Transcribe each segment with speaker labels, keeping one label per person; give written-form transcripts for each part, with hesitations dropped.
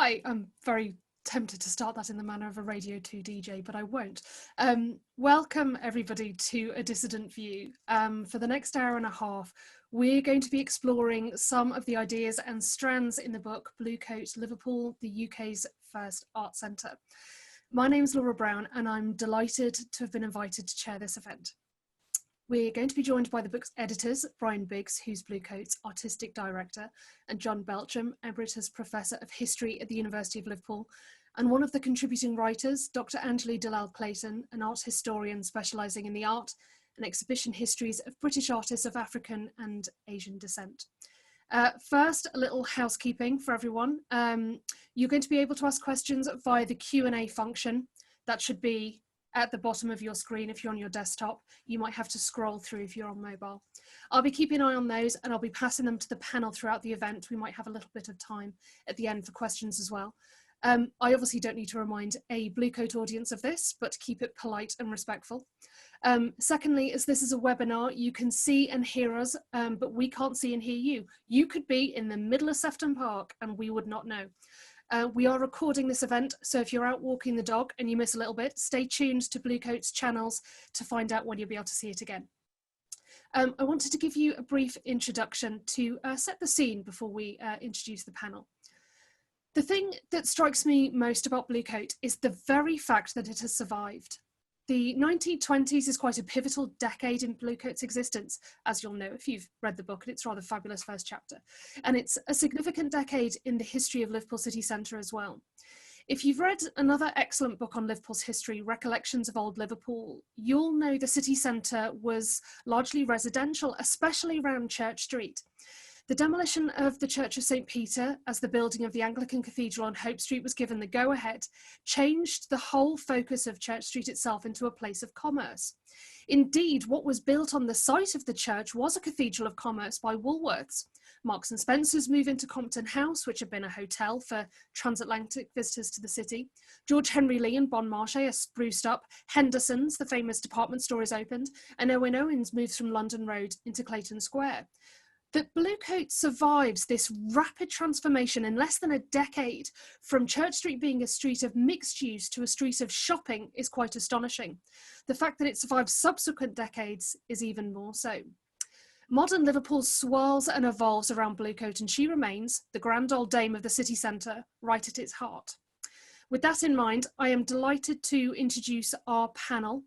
Speaker 1: Hi, I'm very tempted to start that in the manner of a Radio 2 DJ, but I won't. Welcome everybody to A Dissident View. For the next hour and a half, we're going to be exploring some of the ideas and strands in the book Bluecoat, Liverpool, the UK's first art centre. My name's Laura Brown, and I'm delighted to have been invited to chair this event. We're going to be joined by the book's editors, Bryan Biggs, who's Bluecoat's artistic director, and John Belchum, Emeritus Professor of History at the University of Liverpool, and one of the contributing writers, Dr Anjalie Dalal-Clayton, an art historian specialising in the art and exhibition histories of British artists of African and Asian descent. First, a little housekeeping for everyone. You're going to be able to ask questions via the Q&A function. That should be at the bottom of your screen if you're on your desktop. You might have to scroll through if you're on mobile. I'll be keeping an eye on those, and I'll be passing them to the panel throughout the event. We might have a little bit of time at the end for questions as well. I obviously don't need to remind a Bluecoat audience of this, but keep it polite and respectful. Secondly, as this is a webinar, you can see and hear us, but we can't see and hear you. You could be in the middle of Sefton Park and we would not know. We are recording this event, so if you're out walking the dog and you miss a little bit, stay tuned to Bluecoat's channels to find out when you'll be able to see it again. I wanted to give you a brief introduction to set the scene before we introduce the panel. The thing that strikes me most about Bluecoat is the very fact that it has survived. The 1920s is quite a pivotal decade in Bluecoat's existence, as you'll know if you've read the book, and it's a rather fabulous first chapter. And it's a significant decade in the history of Liverpool city centre as well. If you've read another excellent book on Liverpool's history, Recollections of Old Liverpool, you'll know the city centre was largely residential, especially around Church Street. The demolition of the Church of St. Peter as the building of the Anglican Cathedral on Hope Street was given the go-ahead, changed the whole focus of Church Street itself into a place of commerce. Indeed, what was built on the site of the church was a cathedral of commerce by Woolworths. Marks and Spencer's move into Compton House, which had been a hotel for transatlantic visitors to the city. George Henry Lee and Bon Marché are spruced up. Henderson's, the famous department store, is opened, and Owen Owens moves from London Road into Clayton Square. That Bluecoat survives this rapid transformation in less than a decade from Church Street being a street of mixed use to a street of shopping is quite astonishing. The fact that it survives subsequent decades is even more so. Modern Liverpool swirls and evolves around Bluecoat, and she remains the grand old dame of the city centre right at its heart. With that in mind, I am delighted to introduce our panel.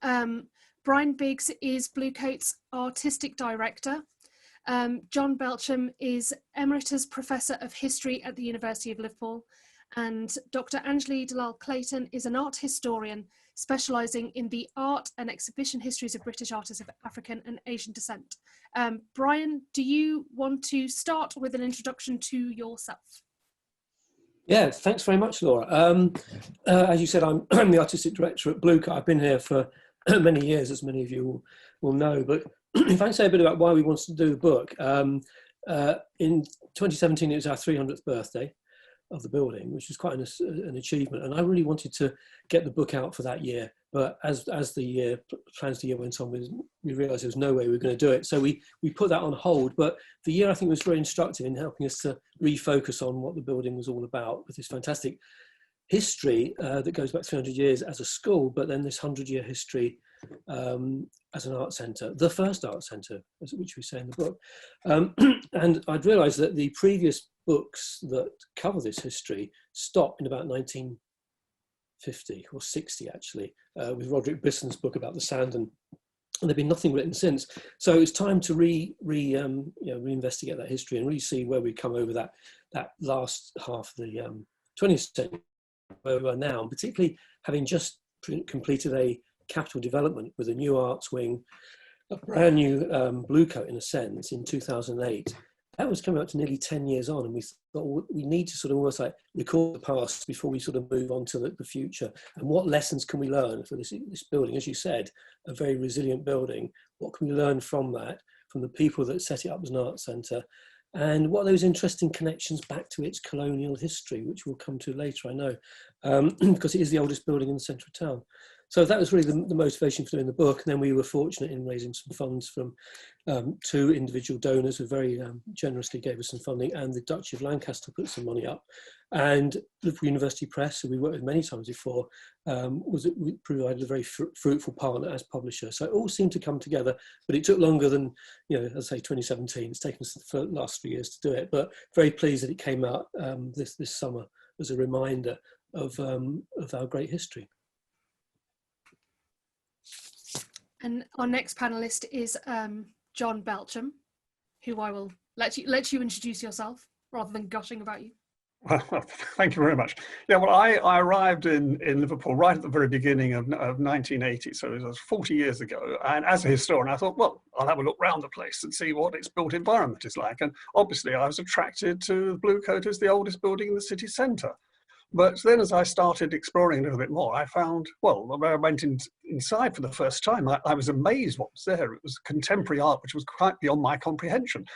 Speaker 1: Bryan Biggs is Bluecoat's artistic director. John Belchum is Emeritus Professor of History at the University of Liverpool, and Dr Anjalie Dalal-Clayton is an art historian specialising in the art and exhibition histories of British artists of African and Asian descent. Bryan, do you want to start with an introduction to yourself?
Speaker 2: Yeah, thanks very much, Laura. As you said, I'm the artistic director at Bluecoat. I've been here for many years, as many of you will know, but if I can say a bit about why we wanted to do the book, in 2017 it was our 300th birthday of the building, which was quite an achievement, and I really wanted to get the book out for that year, but as the plans of the year went on, we realised there was no way we were going to do it, so we put that on hold. But the year, I think, was very instructive in helping us to refocus on what the building was all about, with this fantastic history that goes back 300 years as a school, but then this 100-year history as an art centre, the first art centre, which we say in the book. And I'd realised that the previous books that cover this history stopped in about 1950 or 60, actually, with Roderick Bisson's book about the sand, and there'd been nothing written since. So it's time to reinvestigate that history and really see where we come over that last half of the 20th century, where we are now, and particularly having just completed a capital development with a new arts wing, a brand new Bluecoat in a sense, in 2008. That was coming up to nearly 10 years on, and we thought we need to sort of almost like record the past before we sort of move on to the future. And what lessons can we learn for this building? As you said, a very resilient building. What can we learn from that, from the people that set it up as an art centre? And what are those interesting connections back to its colonial history, which we'll come to later, I know, because it is the oldest building in the centre of town. So that was really the motivation for doing the book. And then we were fortunate in raising some funds from two individual donors who very generously gave us some funding, and the Duchy of Lancaster put some money up. And Liverpool University Press, who we worked with many times before, we provided a very fruitful partner as publisher. So it all seemed to come together, but it took longer than, as I say, 2017. It's taken us the last 3 years to do it, but very pleased that it came out this summer as a reminder of our great history.
Speaker 1: And our next panelist is John Belchum, who I will let you introduce yourself rather than gushing about you.
Speaker 3: Well, thank you very much. Yeah, well, I arrived in Liverpool right at the very beginning of 1980, so it was 40 years ago. And as a historian, I thought, well, I'll have a look around the place and see what its built environment is like. And obviously, I was attracted to Bluecoat as the oldest building in the city centre. But then as I started exploring a little bit more, I found, well, when I went inside for the first time, I was amazed what was there. It was contemporary art, which was quite beyond my comprehension.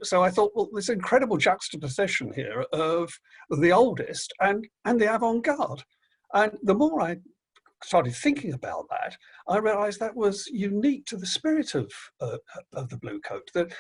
Speaker 3: So I thought, well, this incredible juxtaposition here of the oldest and the avant-garde. And the more I started thinking about that, I realized that was unique to the spirit of the Bluecoat. That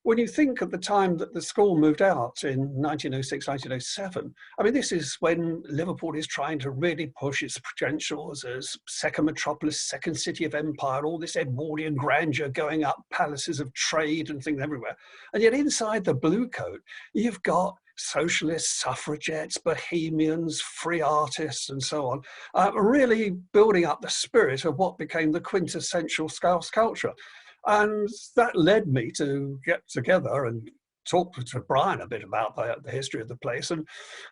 Speaker 3: when you think of the time that the school moved out in 1906, 1907, I mean, this is when Liverpool is trying to really push its credentials as second metropolis, second city of empire, all this Edwardian grandeur going up, palaces of trade and things everywhere. And yet inside the Bluecoat, you've got socialists, suffragettes, bohemians, free artists, and so on, really building up the spirit of what became the quintessential Scouse culture. And that led me to get together and talk to Bryan a bit about the history of the place. And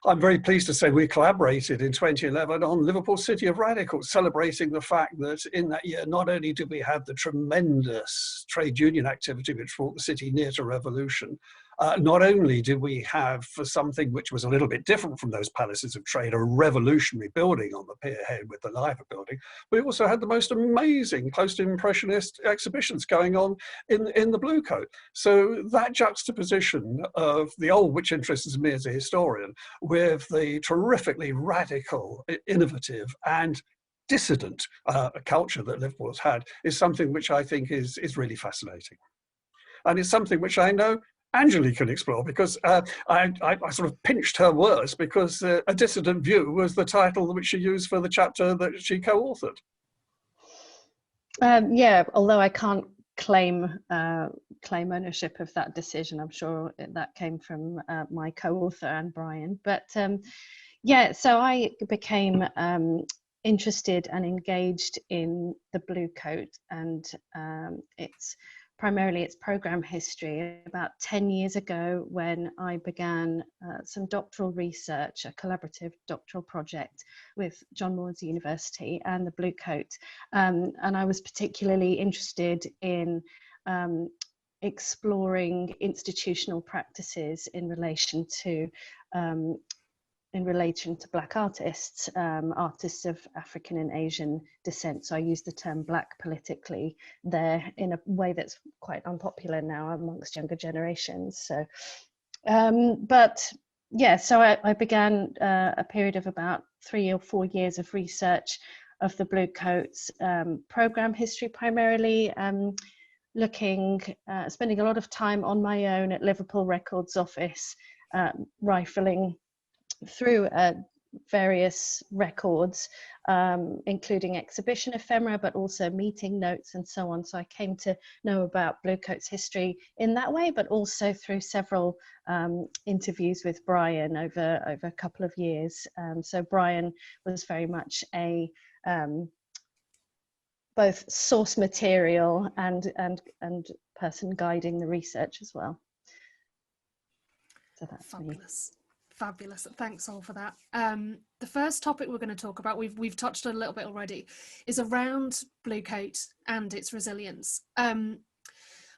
Speaker 3: I'm very pleased to say we collaborated in 2011 on Liverpool City of Radicals, celebrating the fact that in that year, not only did we have the tremendous trade union activity which brought the city near to revolution, not only did we have something which was a little bit different from those palaces of trade, a revolutionary building on the pier head with the Liver building, but it also had the most amazing post-impressionist exhibitions going on in the Bluecoat. So that juxtaposition of the old, which interests me as a historian, with the terrifically radical, innovative and dissident culture that Liverpool has had is something which I think is really fascinating. And it's something which I know Anjalie can explore, because I sort of pinched her words, because A Dissident View was the title which she used for the chapter that she co-authored.
Speaker 4: Yeah, although I can't claim ownership of that decision. I'm sure that came from my co-author and Bryan. But yeah, so I became interested and engaged in the Bluecoat and primarily its program history about 10 years ago, when I began some doctoral research, a collaborative doctoral project with John Moores University and the Bluecoat. And I was particularly interested in exploring institutional practices in relation to Black artists, artists of African and Asian descent. So I use the term Black politically there in a way that's quite unpopular now amongst younger generations. So, but yeah, so I began a period of about 3 or 4 years of research of the Bluecoats program history, primarily spending a lot of time on my own at Liverpool Records Office, rifling through various records, including exhibition ephemera, but also meeting notes and so on. So I came to know about Bluecoat's history in that way, but also through several interviews with Bryan over a couple of years. So Bryan was very much a both source material and person guiding the research as well. So that's
Speaker 1: fabulous. Me. Fabulous. Thanks all for that. The first topic we're going to talk about, we've touched on a little bit already, is around Bluecoat and its resilience. I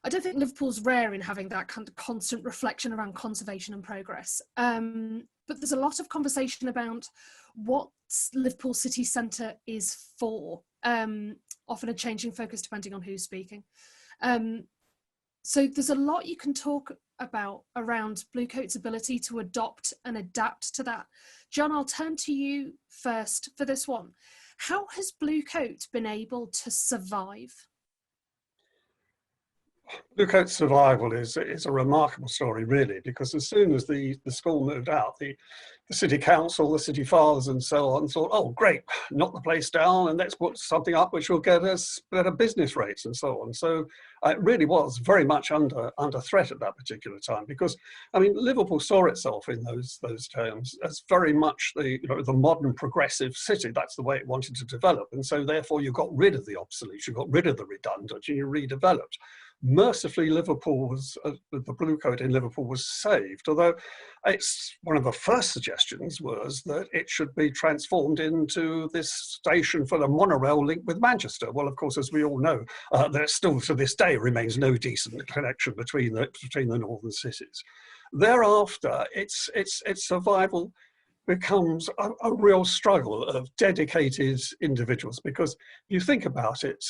Speaker 1: don't think Liverpool's rare in having that kind of constant reflection around conservation and progress. But there's a lot of conversation about what Liverpool city centre is for, often a changing focus depending on who's speaking. So there's a lot you can talk about around Bluecoat's ability to adopt and adapt to that. John, I'll turn to you first for this one. How has Bluecoat been able to survive?
Speaker 3: Bluecoat's survival is a remarkable story, really, because as soon as the school moved out, the city council, the city fathers and so on thought, oh, great, knock the place down and let's put something up which will get us better business rates and so on. So it really was very much under threat at that particular time, because, I mean, Liverpool saw itself in those terms as very much the modern progressive city. That's the way it wanted to develop. And so therefore you got rid of the obsolete, you got rid of the redundant, and you redeveloped. Mercifully, Liverpool was, the Bluecoat in Liverpool was saved, although it's one of the first suggestions was that it should be transformed into this station for the monorail link with Manchester. Well, of course, as we all know, there still to this day remains no decent connection between the northern cities. Thereafter, its survival becomes a real struggle of dedicated individuals, because you think about it,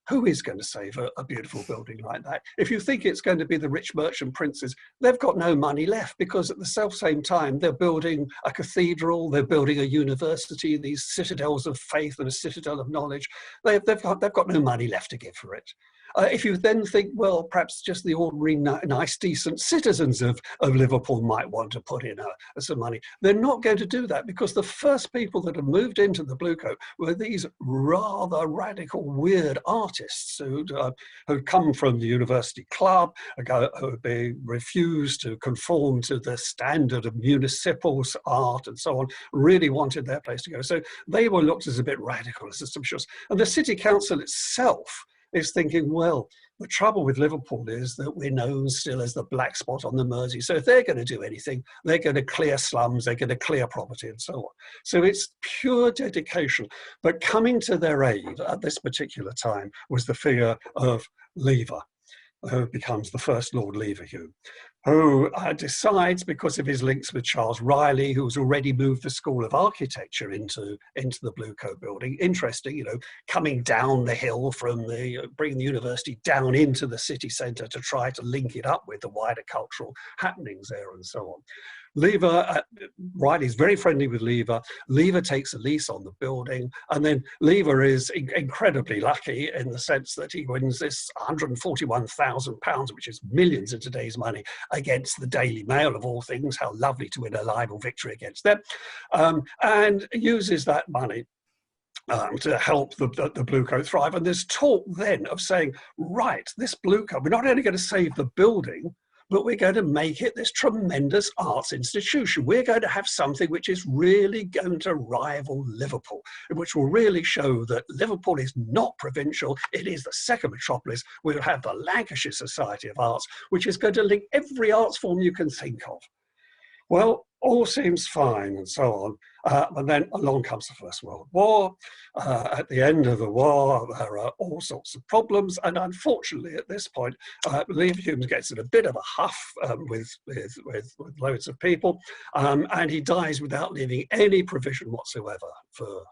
Speaker 3: who is going to save a beautiful building like that? If you think it's going to be the rich merchant princes, they've got no money left, because at the same time, they're building a cathedral, they're building a university, these citadels of faith and a citadel of knowledge. They've got no money left to give for it. If you then think, well, perhaps just the ordinary nice, decent citizens of Liverpool might want to put in some money, they're not going to do that, because the first people that have moved into the Bluecoat were these rather radical, weird artists who'd come from the university club, who had been refused to conform to the standard of municipal art and so on, really wanted their place to go. So they were looked as a bit radical, as suspicious. And the city council itself is thinking, well, the trouble with Liverpool is that we're known still as the black spot on the Mersey. So if they're going to do anything, they're going to clear slums, they're going to clear property and so on. So it's pure dedication. But coming to their aid at this particular time was the figure of Lever, who becomes the first Lord Leverhulme, who decides, because of his links with Charles Riley, who's already moved the School of Architecture into the Bluecoat building. Interesting, coming down the hill from bringing the university down into the city centre to try to link it up with the wider cultural happenings there and so on. Lever, Riley's very friendly with Lever. Lever takes a lease on the building, and then Lever is incredibly lucky in the sense that he wins this £141,000, which is millions in today's money, against the Daily Mail, of all things. How lovely to win a libel victory against them, and uses that money to help the Bluecoat thrive. And there's talk then of saying, right, this Bluecoat, we're not only going to save the building, but we're going to make it this tremendous arts institution. We're going to have something which is really going to rival Liverpool, which will really show that Liverpool is not provincial. It is the second metropolis. We'll have the Lancashire Society of Arts, which is going to link every arts form you can think of. Well, all seems fine and so on. And then along comes the First World War. At the end of the war, there are all sorts of problems. And unfortunately, at this point, Leverhulme gets in a bit of a huff with loads of people. And he dies without leaving any provision whatsoever for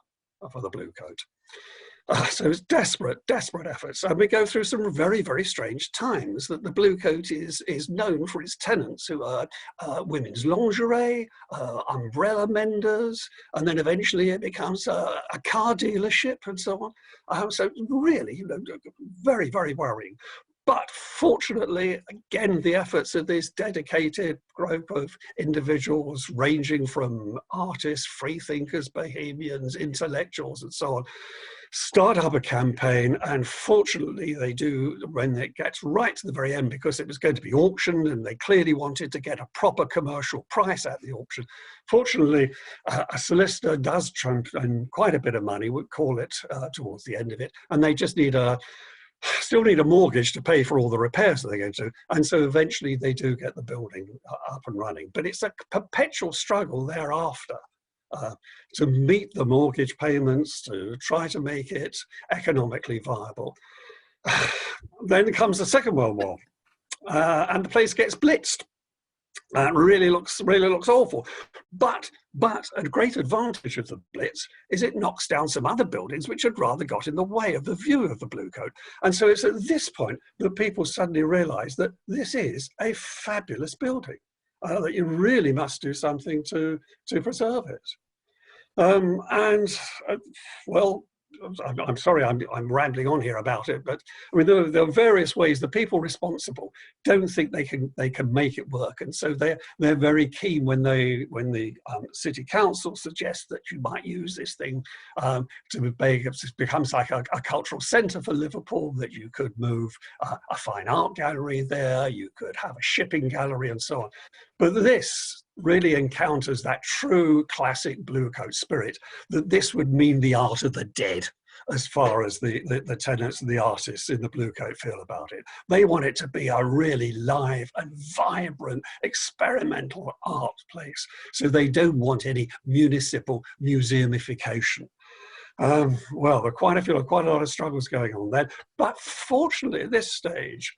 Speaker 3: the Bluecoat. So it's desperate efforts. And we go through some very, very strange times. That the Bluecoat is known for its tenants, who are women's lingerie, umbrella menders, and then eventually it becomes a car dealership and so on. So really, very, very worrying. But fortunately, again, the efforts of this dedicated group of individuals, ranging from artists, freethinkers, bohemians, intellectuals, and so on, start up a campaign. And fortunately, they do, when it gets right to the very end, because it was going to be auctioned and they clearly wanted to get a proper commercial price at the auction. Fortunately, a solicitor does trump in quite a bit of money, we'll call it, towards the end of it, and they just still need a mortgage to pay for all the repairs that they're going to do. And so eventually they do get the building up and running. But it's a perpetual struggle thereafter to meet the mortgage payments, to try to make it economically viable. Then comes the Second World War, and the place gets blitzed. Really looks awful. But a great advantage of the Blitz is it knocks down some other buildings which had rather got in the way of the view of the Bluecoat. And so it's at this point that people suddenly realise that this is a fabulous building, that you really must do something to preserve it. Well, I'm sorry, I'm rambling on here about it, but I mean, there are various ways the people responsible don't think they can make it work, and so they're very keen when the city council suggests that you might use this thing to make it becomes like a cultural centre for Liverpool, that you could move a fine art gallery there, you could have a shipping gallery, and so on. But this really encounters that true classic Bluecoat spirit, that this would mean the art of the dead, as far as the tenants and the artists in the Bluecoat feel about it. They want it to be a really live and vibrant experimental art place. So they don't want any municipal museumification. Well, there are quite a lot of struggles going on there. But fortunately, at this stage,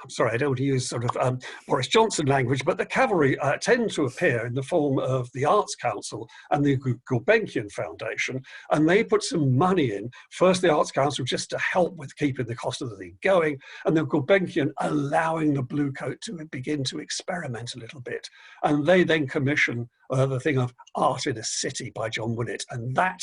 Speaker 3: I'm sorry, I don't want to use sort of Boris Johnson language, but the cavalry tend to appear in the form of the Arts Council and the Gulbenkian Foundation, and they put some money in. First, the Arts Council just to help with keeping the cost of the thing going, and the Gulbenkian allowing the Bluecoat to begin to experiment a little bit. And they then commission the thing of Art in a City by John Willett, and that,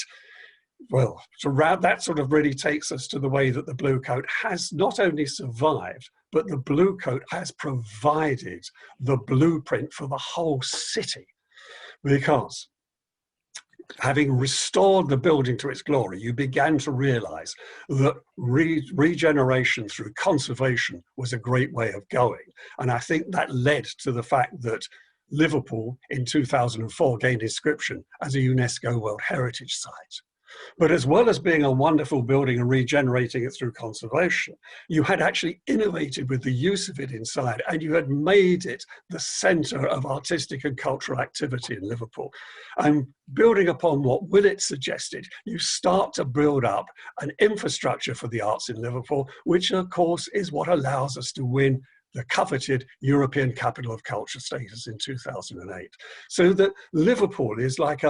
Speaker 3: well, that sort of really takes us to the way that the Bluecoat has not only survived, but the Bluecoat has provided the blueprint for the whole city. Because having restored the building to its glory, you began to realize that regeneration through conservation was a great way of going. And I think that led to the fact that Liverpool in 2004 gained inscription as a UNESCO World Heritage Site. But as well as being a wonderful building and regenerating it through conservation, you had actually innovated with the use of it inside, and you had made it the centre of artistic and cultural activity in Liverpool. And building upon what Willett suggested, you start to build up an infrastructure for the arts in Liverpool, which of course is what allows us to win the coveted European Capital of Culture status in 2008. So that Liverpool is like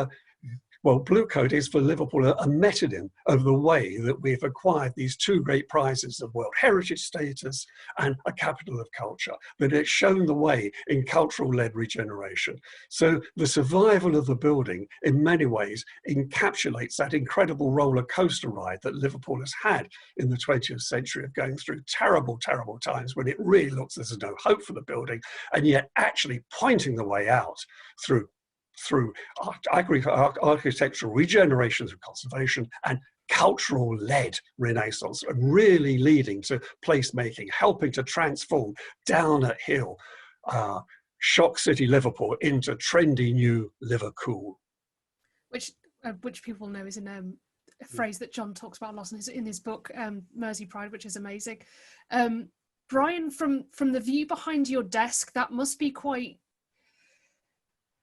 Speaker 3: Bluecoat is for Liverpool a metonym of the way that we've acquired these two great prizes of World Heritage status and a capital of culture, that it's shown the way in cultural-led regeneration. So the survival of the building in many ways encapsulates that incredible roller coaster ride that Liverpool has had in the 20th century, of going through terrible, terrible times when it really looks as there's no hope for the building, and yet actually pointing the way out through architectural regeneration through conservation and cultural-led renaissance, and really leading to placemaking, helping to transform down at hill shock city Liverpool into trendy new Liverpool.
Speaker 1: Which people know is in a phrase that John talks about a lot in his book, Mersey Pride, which is amazing. Bryan, from the view behind your desk, that must be quite,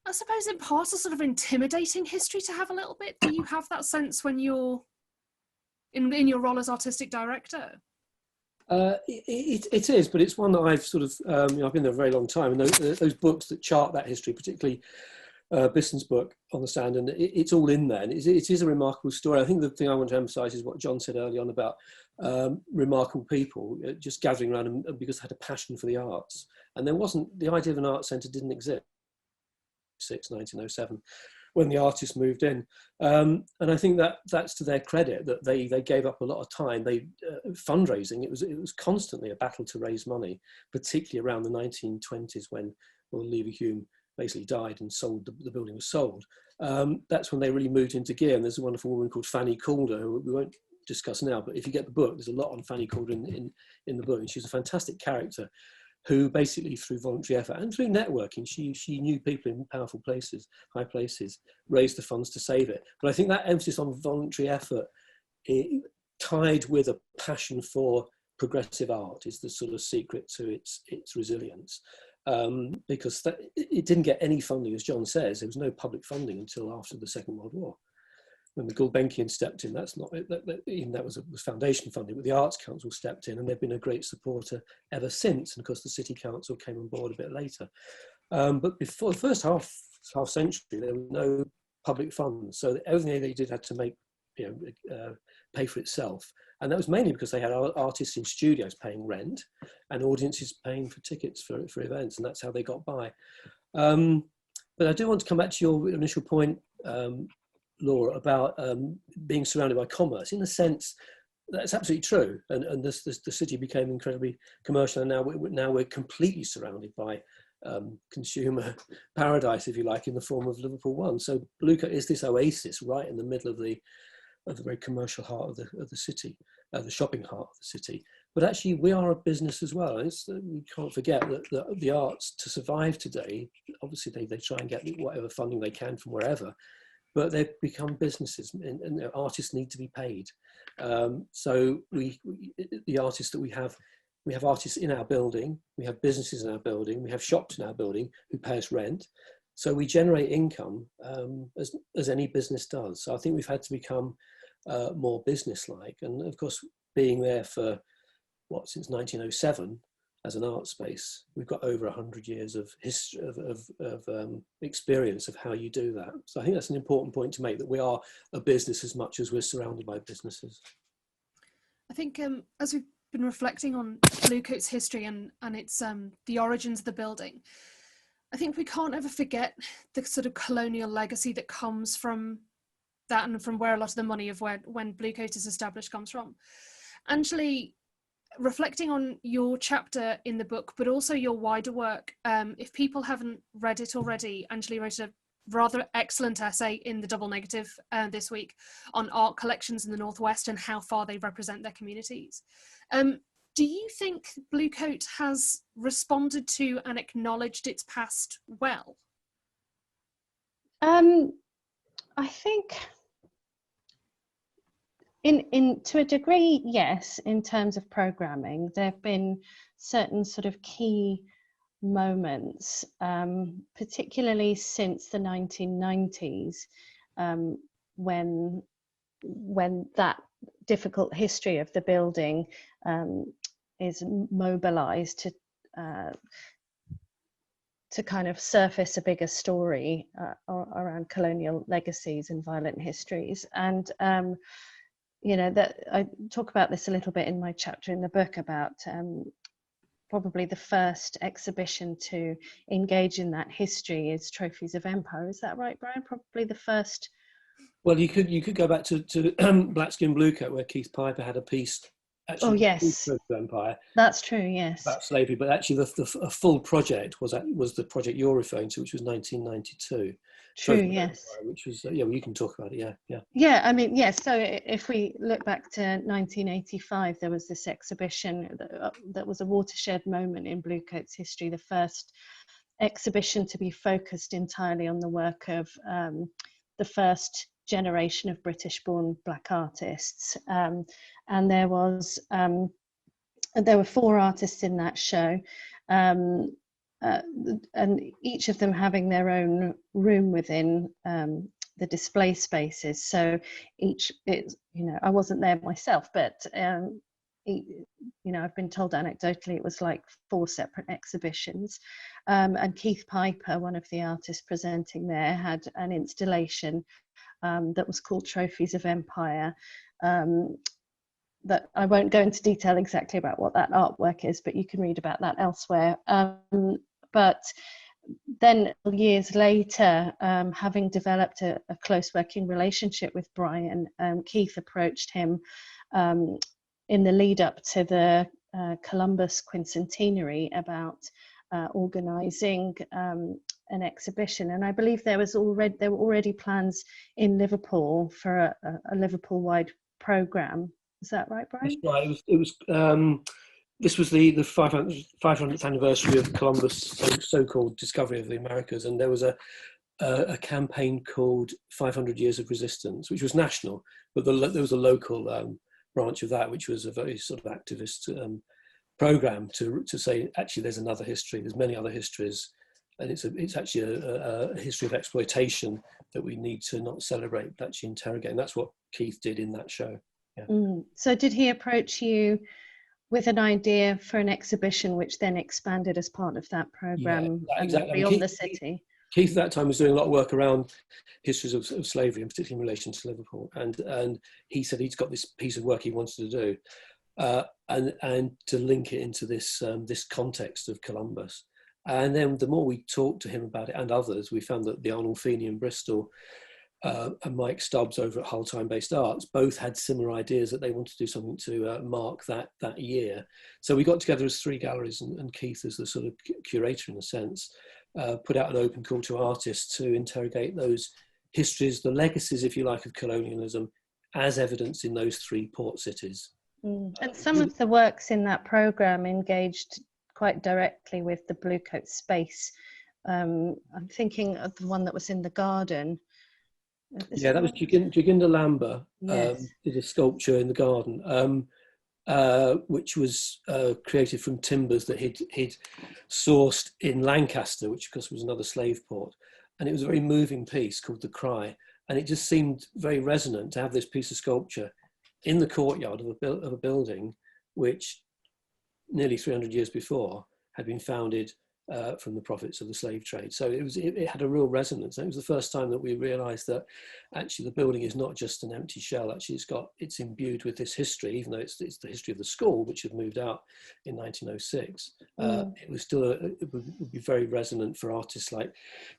Speaker 1: I suppose, in part, a sort of intimidating history to have a little bit. Do you have that sense when you're in your role as artistic director?
Speaker 2: It is, but it's one that I've sort of, I've been there a very long time, and those books that chart that history, particularly Bisson's book On the Sand, and it's all in there, and it is a remarkable story. I think the thing I want to emphasise is what John said early on about remarkable people just gathering around and because they had a passion for the arts. And there wasn't, the idea of an art centre didn't exist 1907 when the artists moved in, and I think that's to their credit, that they gave up a lot of time. Fundraising, it was constantly a battle to raise money, particularly around the 1920s when Leverhulme basically died and the building was sold. That's when they really moved into gear. And there's a wonderful woman called Fanny Calder, who we won't discuss now, but if you get the book, there's a lot on Fanny Calder in the book, and she's a fantastic character who basically, through voluntary effort and through networking, she knew people in powerful places, high places, raised the funds to save it. But I think that emphasis on voluntary effort, tied with a passion for progressive art, is the sort of secret to its resilience. Because it didn't get any funding, as John says. There was no public funding until after the Second World War, when the Gulbenkian stepped in. That's not even that was foundation funding, but the Arts Council stepped in, and they've been a great supporter ever since. And of course, the City Council came on board a bit later. But before the first half century, there was no public funds, so everything they did had to make pay for itself. And that was mainly because they had artists in studios paying rent and audiences paying for tickets for events, and that's how they got by. But I do want to come back to your initial point, Laura, about being surrounded by commerce. In a sense, that's absolutely true. And the city became incredibly commercial, and now we're completely surrounded by consumer paradise, if you like, in the form of Liverpool One. So Bluecoat is this oasis right in the middle of the very commercial heart of the city, the shopping heart of the city. But actually, we are a business as well. We can't forget that the arts, to survive today, obviously they try and get whatever funding they can from wherever, but they've become businesses, and artists need to be paid. So the artists that we have artists in our building, we have businesses in our building, we have shops in our building who pay us rent. So we generate income as any business does. So I think we've had to become more business-like. And of course, being there for, since 1907 as an art space, we've got over 100 years of history, of experience of how you do that. So I think that's an important point to make, that we are a business as much as we're surrounded by businesses.
Speaker 1: I think as we've been reflecting on Bluecoat's history and its the origins of the building, I think we can't ever forget the sort of colonial legacy that comes from that, and from where a lot of the money of when Bluecoat is established comes from. Anjalie, reflecting on your chapter in the book, but also your wider work, if people haven't read it already, Anjalie wrote a rather excellent essay in the Double Negative this week on art collections in the Northwest and how far they represent their communities. Do you think Bluecoat has responded to and acknowledged its past well?
Speaker 4: I think to a degree, yes. In terms of programming, there have been certain sort of key moments, particularly since the 1990s, when that difficult history of the building is mobilized to kind of surface a bigger story around colonial legacies and violent histories. And that I talk about this a little bit in my chapter in the book about probably the first exhibition to engage in that history is Trophies of Empire. Is that right, Brian? Probably the first.
Speaker 2: Well, you could go back to Black Skin Bluecoat, where Keith Piper had a piece. Actually,
Speaker 4: oh yes,
Speaker 2: Empire.
Speaker 4: That's true. Yes,
Speaker 2: about slavery, but actually the full project was the project you're referring to, which was 1992.
Speaker 4: True. Yes.
Speaker 2: Empire, which was well, you can talk about it. Yeah.
Speaker 4: Yeah. I mean, yes. So if we look back to 1985, there was this exhibition that was a watershed moment in Bluecoat's history. The first exhibition to be focused entirely on the work of the first generation of British-born Black artists, and there were 4 artists in that show, and each of them having their own room within the display spaces. So I wasn't there myself, but I've been told anecdotally it was like 4 separate exhibitions. And Keith Piper, one of the artists presenting there, had an installation that was called Trophies of Empire. That I won't go into detail exactly about what that artwork is, but you can read about that elsewhere. But then years later, having developed a close working relationship with Bryan, Keith approached him in the lead up to the Columbus quincentenary about organising an exhibition, and I believe there were already plans in Liverpool for a Liverpool-wide programme. Is that right, Brian?
Speaker 2: That's right. It was this was the 500th anniversary of Columbus' so-called discovery of the Americas, and there was a campaign called 500 Years of Resistance, which was national, but there was a local branch of that, which was a very sort of activist program to say, actually, there's another history. There's many other histories, and it's actually a history of exploitation that we need to not celebrate, but actually interrogate. And that's what Keith did in that show. Yeah.
Speaker 4: So did he approach you with an idea for an exhibition, which then expanded as part of that program?
Speaker 2: Yeah, exactly.
Speaker 4: Beyond the city?
Speaker 2: Keith at that time was doing a lot of work around histories of slavery, and particularly in relation to Liverpool. And he said he's got this piece of work he wanted to do, and to link it into this context of Columbus. And then the more we talked to him about it and others, we found that the Arnolfini in Bristol and Mike Stubbs over at Hull Time-Based Arts, both had similar ideas that they wanted to do something to mark that year. So we got together as 3 galleries, and Keith as the sort of curator in a sense, put out an open call to artists to interrogate those histories, the legacies, if you like, of colonialism as evidence in those 3 port cities.
Speaker 4: And some of the works in that programme engaged quite directly with the Bluecoat space. I'm thinking of the one that was in the garden.
Speaker 2: Yeah, that was Jaginda Lamba,
Speaker 4: Yes.
Speaker 2: did a sculpture in the garden, which was created from timbers that he'd sourced in Lancaster, which of course was another slave port. And it was a very moving piece called The Cry. And it just seemed very resonant to have this piece of sculpture in the courtyard of a building, which nearly 300 years before had been founded from the profits of the slave trade. So it had a real resonance. And it was the first time that we realized that actually the building is not just an empty shell. Actually, it's imbued with this history, even though it's the history of the school, which had moved out in 1906. It was still it would be very resonant for artists like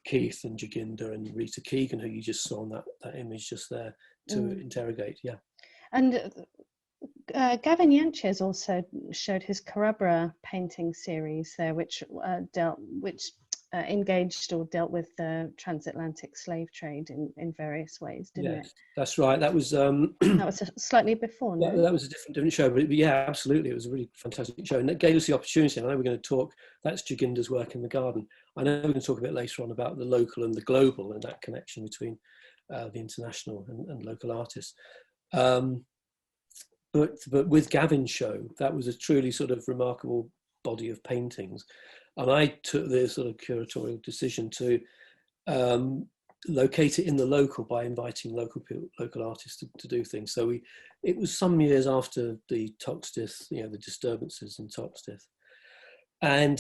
Speaker 2: Keith and Jaginda and Rita Keegan, who you just saw on that image just there, to interrogate. Yeah.
Speaker 4: And Gavin Yanchez also showed his Carabra painting series there, which engaged or dealt with the transatlantic slave trade in various ways, didn't it?
Speaker 2: That's right. That was
Speaker 4: that was slightly before. No?
Speaker 2: That was a different show, but yeah, absolutely, it was a really fantastic show, and it gave us the opportunity. And I know we're going to talk. That's Jaginda's work in the garden. I know we're going to talk a bit later on about the local and the global and that connection between the international and local artists. But with Gavin's show, that was a truly sort of remarkable body of paintings. And I took the sort of curatorial decision to locate it in the local by inviting local artists to do things. So it was some years after the Toxteth, the disturbances in Toxteth. And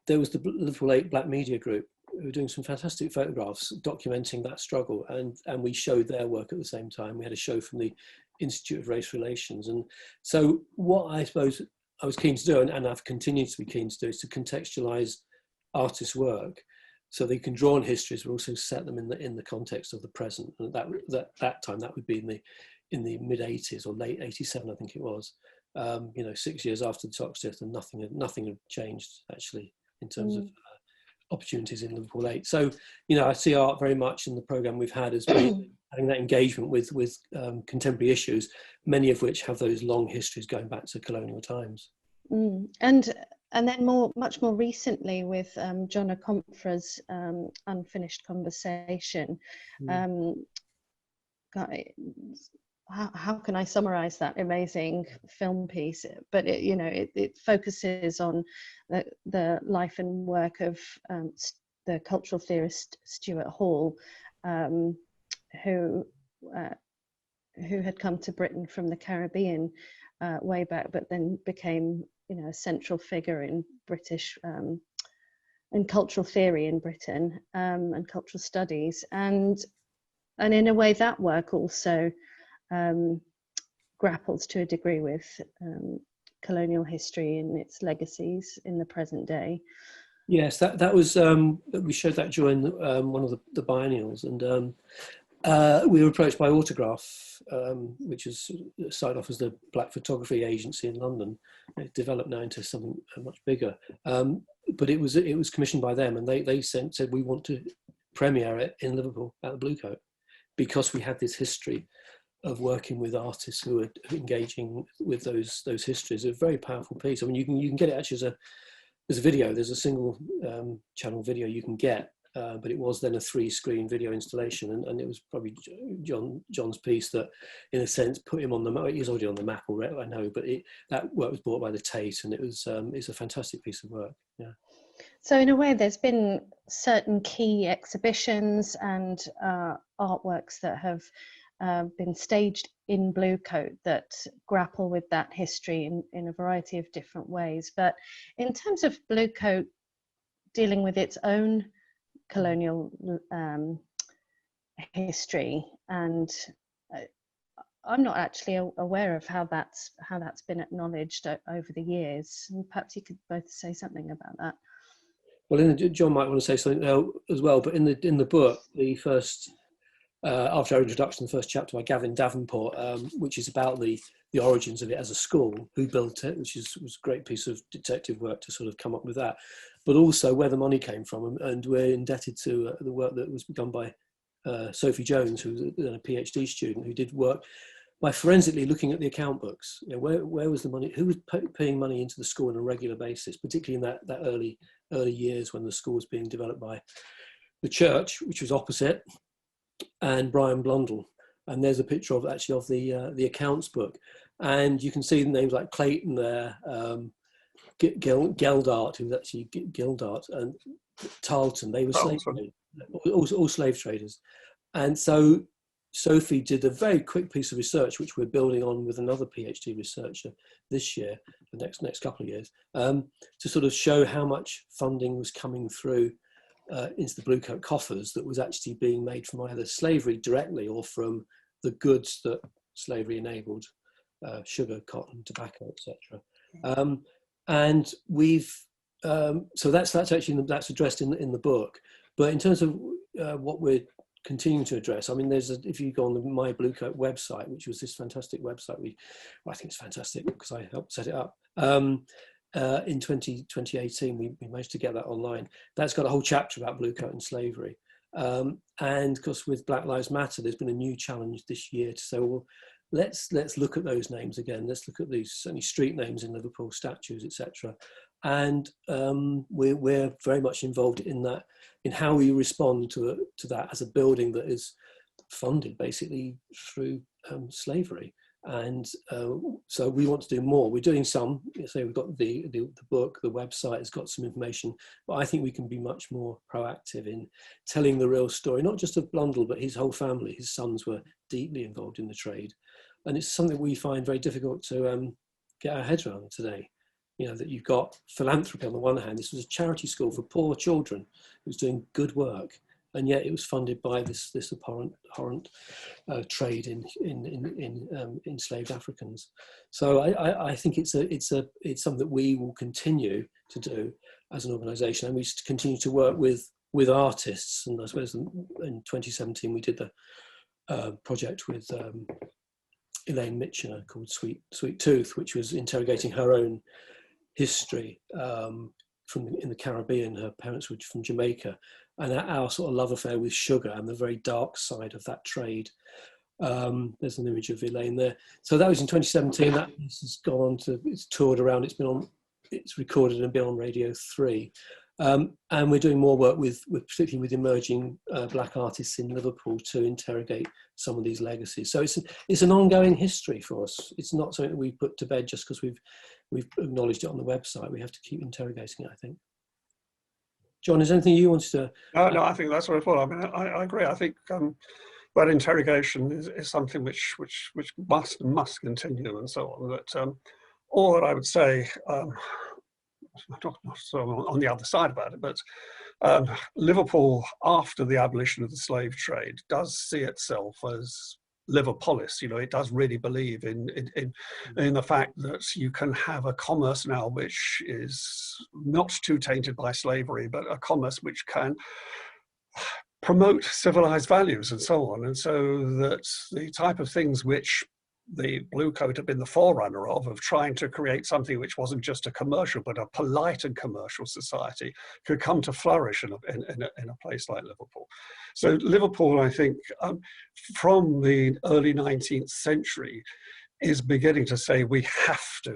Speaker 2: there was the Liverpool 8 Black Media Group who were doing some fantastic photographs documenting that struggle. And we showed their work at the same time. We had a show from the Institute of Race Relations. And so what I suppose I was keen to do, and I've continued to be keen to do, is to contextualize artists' work so they can draw on histories, but also set them in the context of the present. And at that time, that would be in the mid 80s or late 87, I think it was. 6 years after the Toxteth, and nothing had changed actually in terms of opportunities in Liverpool 8. So, I see art very much in the programme we've had as being having that engagement with contemporary issues, many of which have those long histories going back to colonial times.
Speaker 4: And then much more recently with John Okomfra's Unfinished Conversation. How can I summarize that amazing film piece? But it focuses on the life and work of the cultural theorist Stuart Hall, who had come to Britain from the Caribbean way back, but then became a central figure in British in cultural theory in Britain and cultural studies, and in a way that work also grapples to a degree with colonial history and its legacies in the present day.
Speaker 2: Yes, that was we showed that during one of the biennials, and we were approached by Autograph, which is started off as the Black Photography Agency in London. It developed now into something much bigger, but it was commissioned by them, and they said we want to premiere it in Liverpool at the Bluecoat, because we had this history of working with artists who are engaging with those histories. A very powerful piece. I mean, you can get it actually as a video. There's a single channel video you can get, but it was then a 3-screen video installation, and it was probably John's piece that, in a sense, put him on the map. He was already on the map already, I know, but that work was bought by the Tate, and it's a fantastic piece of work. Yeah.
Speaker 4: So in a way, there's been certain key exhibitions and artworks that have been staged in Bluecoat that grapple with that history in a variety of different ways. But in terms of Bluecoat dealing with its own colonial history, and I'm not actually aware of how that's been acknowledged over the years. And perhaps you could both say something about that.
Speaker 2: Well, John might want to say something now as well, but in the book, the first after our introduction, the first chapter by Gavin Davenport, which is about the origins of it as a school, who built it, which was a great piece of detective work to sort of come up with that, but also where the money came from. And we're indebted to the work that was done by Sophie Jones, who was a PhD student, who did work by forensically looking at the account books. You know, where was the money, who was paying money into the school on a regular basis, particularly in that early years when the school was being developed by the church, which was opposite, and Brian Blundell. And there's a picture of the accounts book, and you can see the names like Clayton there, Geldart, who was actually Gildart, and Tarleton. They were all slave traders. And so Sophie did a very quick piece of research, which we're building on with another PhD researcher this year, the next couple of years, to sort of show how much funding was coming through into the Bluecoat coffers that was actually being made from either slavery directly or from the goods that slavery enabled, sugar, cotton, tobacco, etc. And we've so that's addressed in the book. But in terms of what we're continuing to address, I mean, if you go on the My Bluecoat website, which was this fantastic website, I think it's fantastic because I helped set it up. In 2018, we managed to get that online. That's got a whole chapter about Bluecoat and slavery. And of course, with Black Lives Matter, there's been a new challenge this year to say, well, let's look at those names again. Let's look at these certainly street names in Liverpool, statues, etc. And we're very much involved in that, in how we respond to that as a building that is funded basically through slavery. And so we want to do more. We're doing some. So we've got the book, the website has got some information, but I think we can be much more proactive in telling the real story, not just of Blundell, but his whole family. His sons were deeply involved in the trade, and it's something we find very difficult to get our heads around today. You know, that you've got philanthropy on the one hand. This was a charity school for poor children. It was doing good work, and yet it was funded by this abhorrent trade in enslaved Africans. So I think it's something that we will continue to do as an organisation, and we continue to work with artists. And I suppose in 2017 we did the project with Elaine Mitchener called Sweet Tooth, which was interrogating her own history in the Caribbean. Her parents were from Jamaica, and our sort of love affair with sugar and the very dark side of that trade. There's an image of Elaine there. So that was in 2017. That piece has gone on it's toured around. It's recorded and been on Radio 3. And we're doing more work particularly with emerging black artists in Liverpool to interrogate some of these legacies. So it's an ongoing history for us. It's not something that we put to bed just because we've acknowledged it on the website. We have to keep interrogating it, I think. John, is there anything you wanted to?
Speaker 3: No, I think that's what I thought. I mean, I agree. I think that interrogation is something which must continue and so on. But all that I would say, not sort of on the other side about it, but Liverpool, after the abolition of the slave trade, does see itself as Liverpolis. You know, it does really believe in the fact that you can have a commerce now which is not too tainted by slavery, but a commerce which can promote civilized values and so on. And so that the type of things which the Bluecoat have been the forerunner of trying to create something which wasn't just a commercial, but a polite and commercial society, could come to flourish in a place like Liverpool. So Liverpool, I think, from the early 19th century, is beginning to say we have to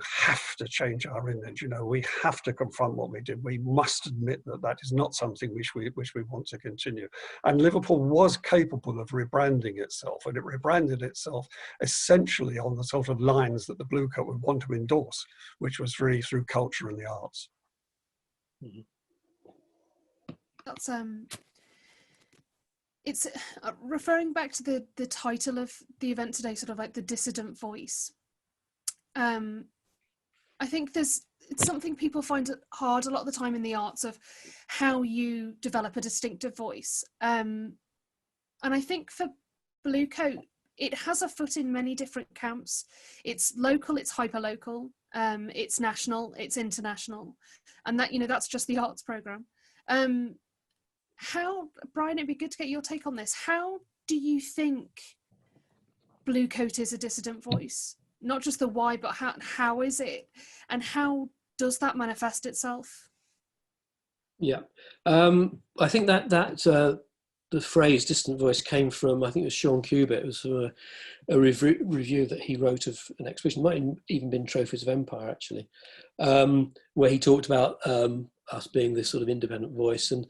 Speaker 3: change our image. You know, we have to confront what we did. We must admit that is not something which we want to continue. And Liverpool was capable of rebranding itself, and it rebranded itself essentially on the sort of lines that the Bluecoat would want to endorse, which was really through culture and the arts.
Speaker 2: Mm-hmm.
Speaker 1: That's it's referring back to the title of the event today, sort of like the dissident voice. I think it's something people find hard a lot of the time in the arts, of how you develop a distinctive voice. And I think for Bluecoat, it has a foot in many different camps. It's local, it's hyper-local, it's national, it's international. And that, you know, that's just the arts programme. Brian, it'd be good to get your take on this. How do you think Bluecoat is a dissident voice? Not just the why, but how is it? And how does that manifest itself?
Speaker 2: Yeah, I think that the phrase "dissident voice" came from, I think it was Sean Cubitt. It was a review that he wrote of an exhibition, might have even been Trophies of Empire actually, where he talked about us being this sort of independent voice. And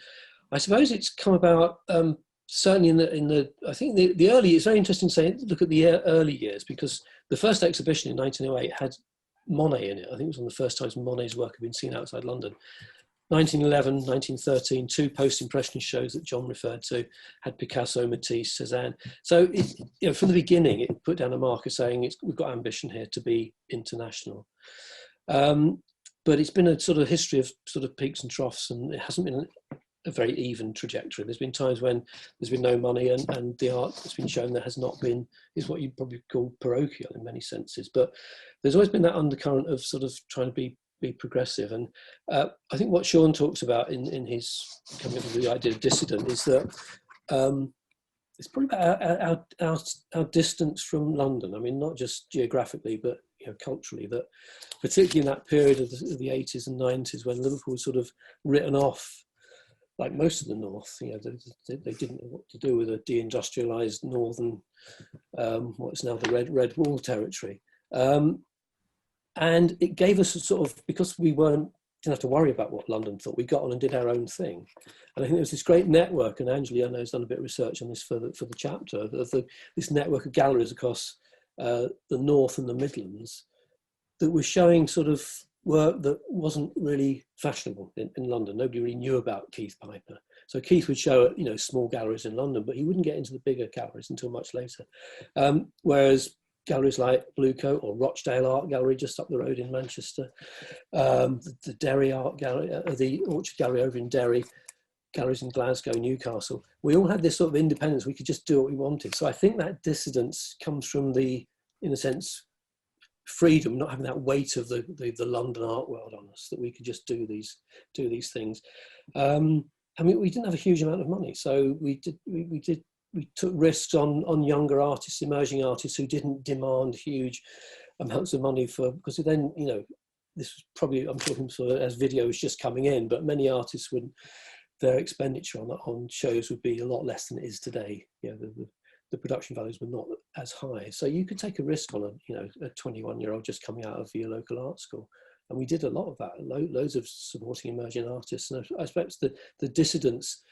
Speaker 2: I suppose it's come about certainly in the I think the early. It's very interesting to say, look at the early years, because the first exhibition in 1908 had Monet in it. I think it was one of the first times Monet's work had been seen outside London. 1911, 1913, two post-impressionist shows that John referred to had Picasso, Matisse, Cézanne. So from the beginning, it put down a marker saying we've got ambition here to be international. But it's been a sort of history of sort of peaks and troughs, and it hasn't been a very even trajectory. There's been times when there's been no money, and the art that's been shown there has not been, is what you'd probably call parochial in many senses. But there's always been that undercurrent of sort of trying to be progressive. And I think what Sean talks about in his coming up with the idea of dissident is that it's probably about our distance from London. I mean, not just geographically, but culturally. That particularly in that period of the 80s and 90s, when Liverpool was sort of written off, like most of the north, they didn't know what to do with a deindustrialised northern, what's now the Red Wall territory. And it gave us a sort of, because we didn't have to worry about what London thought, we got on and did our own thing. And I think there was this great network, and Anjalie, I know, has done a bit of research on this for the chapter, of this network of galleries across the North and the Midlands that was showing sort of work that wasn't really fashionable in London. Nobody really knew about Keith Piper. So Keith would show at small galleries in London, but he wouldn't get into the bigger galleries until much later. Whereas galleries like Bluecoat or Rochdale Art Gallery just up the road in Manchester, the Derry Art Gallery, the Orchard Gallery over in Derry, galleries in Glasgow, Newcastle, we all had this sort of independence. We could just do what we wanted. So I think that dissidence comes from in a sense, freedom, not having that weight of the London art world on us, that we could just do these things. I mean, we didn't have a huge amount of money, so we took risks on younger artists, emerging artists who didn't demand huge amounts of money because then, this was probably, I'm talking sort of as video was just coming in, but many artists their expenditure on shows would be a lot less than it is today. The production values were not as high. So you could take a risk on a 21-year-old just coming out of your local art school. And we did a lot of that, loads of supporting emerging artists. And I suppose the dissidence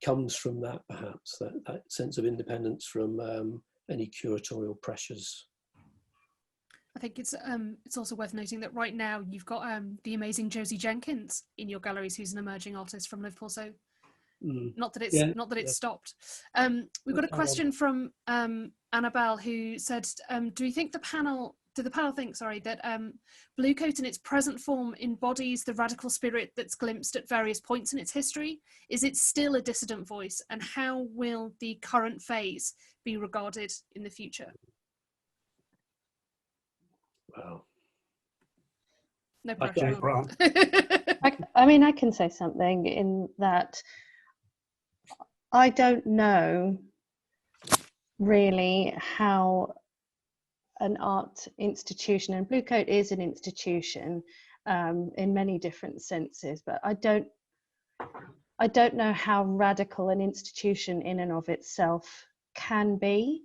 Speaker 2: comes from that, perhaps, that sense of independence from any curatorial pressures.
Speaker 1: I think it's also worth noting that right now you've got the amazing Josie Jenkins in your galleries, who's an emerging artist from Liverpool. So not that it's stopped. We've got a question from Annabelle, who said, did the panel think that Bluecoat in its present form embodies the radical spirit that's glimpsed at various points in its history? Is it still a dissident voice, and how will the current phase be regarded in the future?
Speaker 2: Wow.
Speaker 1: No pressure.
Speaker 4: I can say something in that I don't know really how an art institution, and Bluecoat is an institution in many different senses, but I don't know how radical an institution in and of itself can be,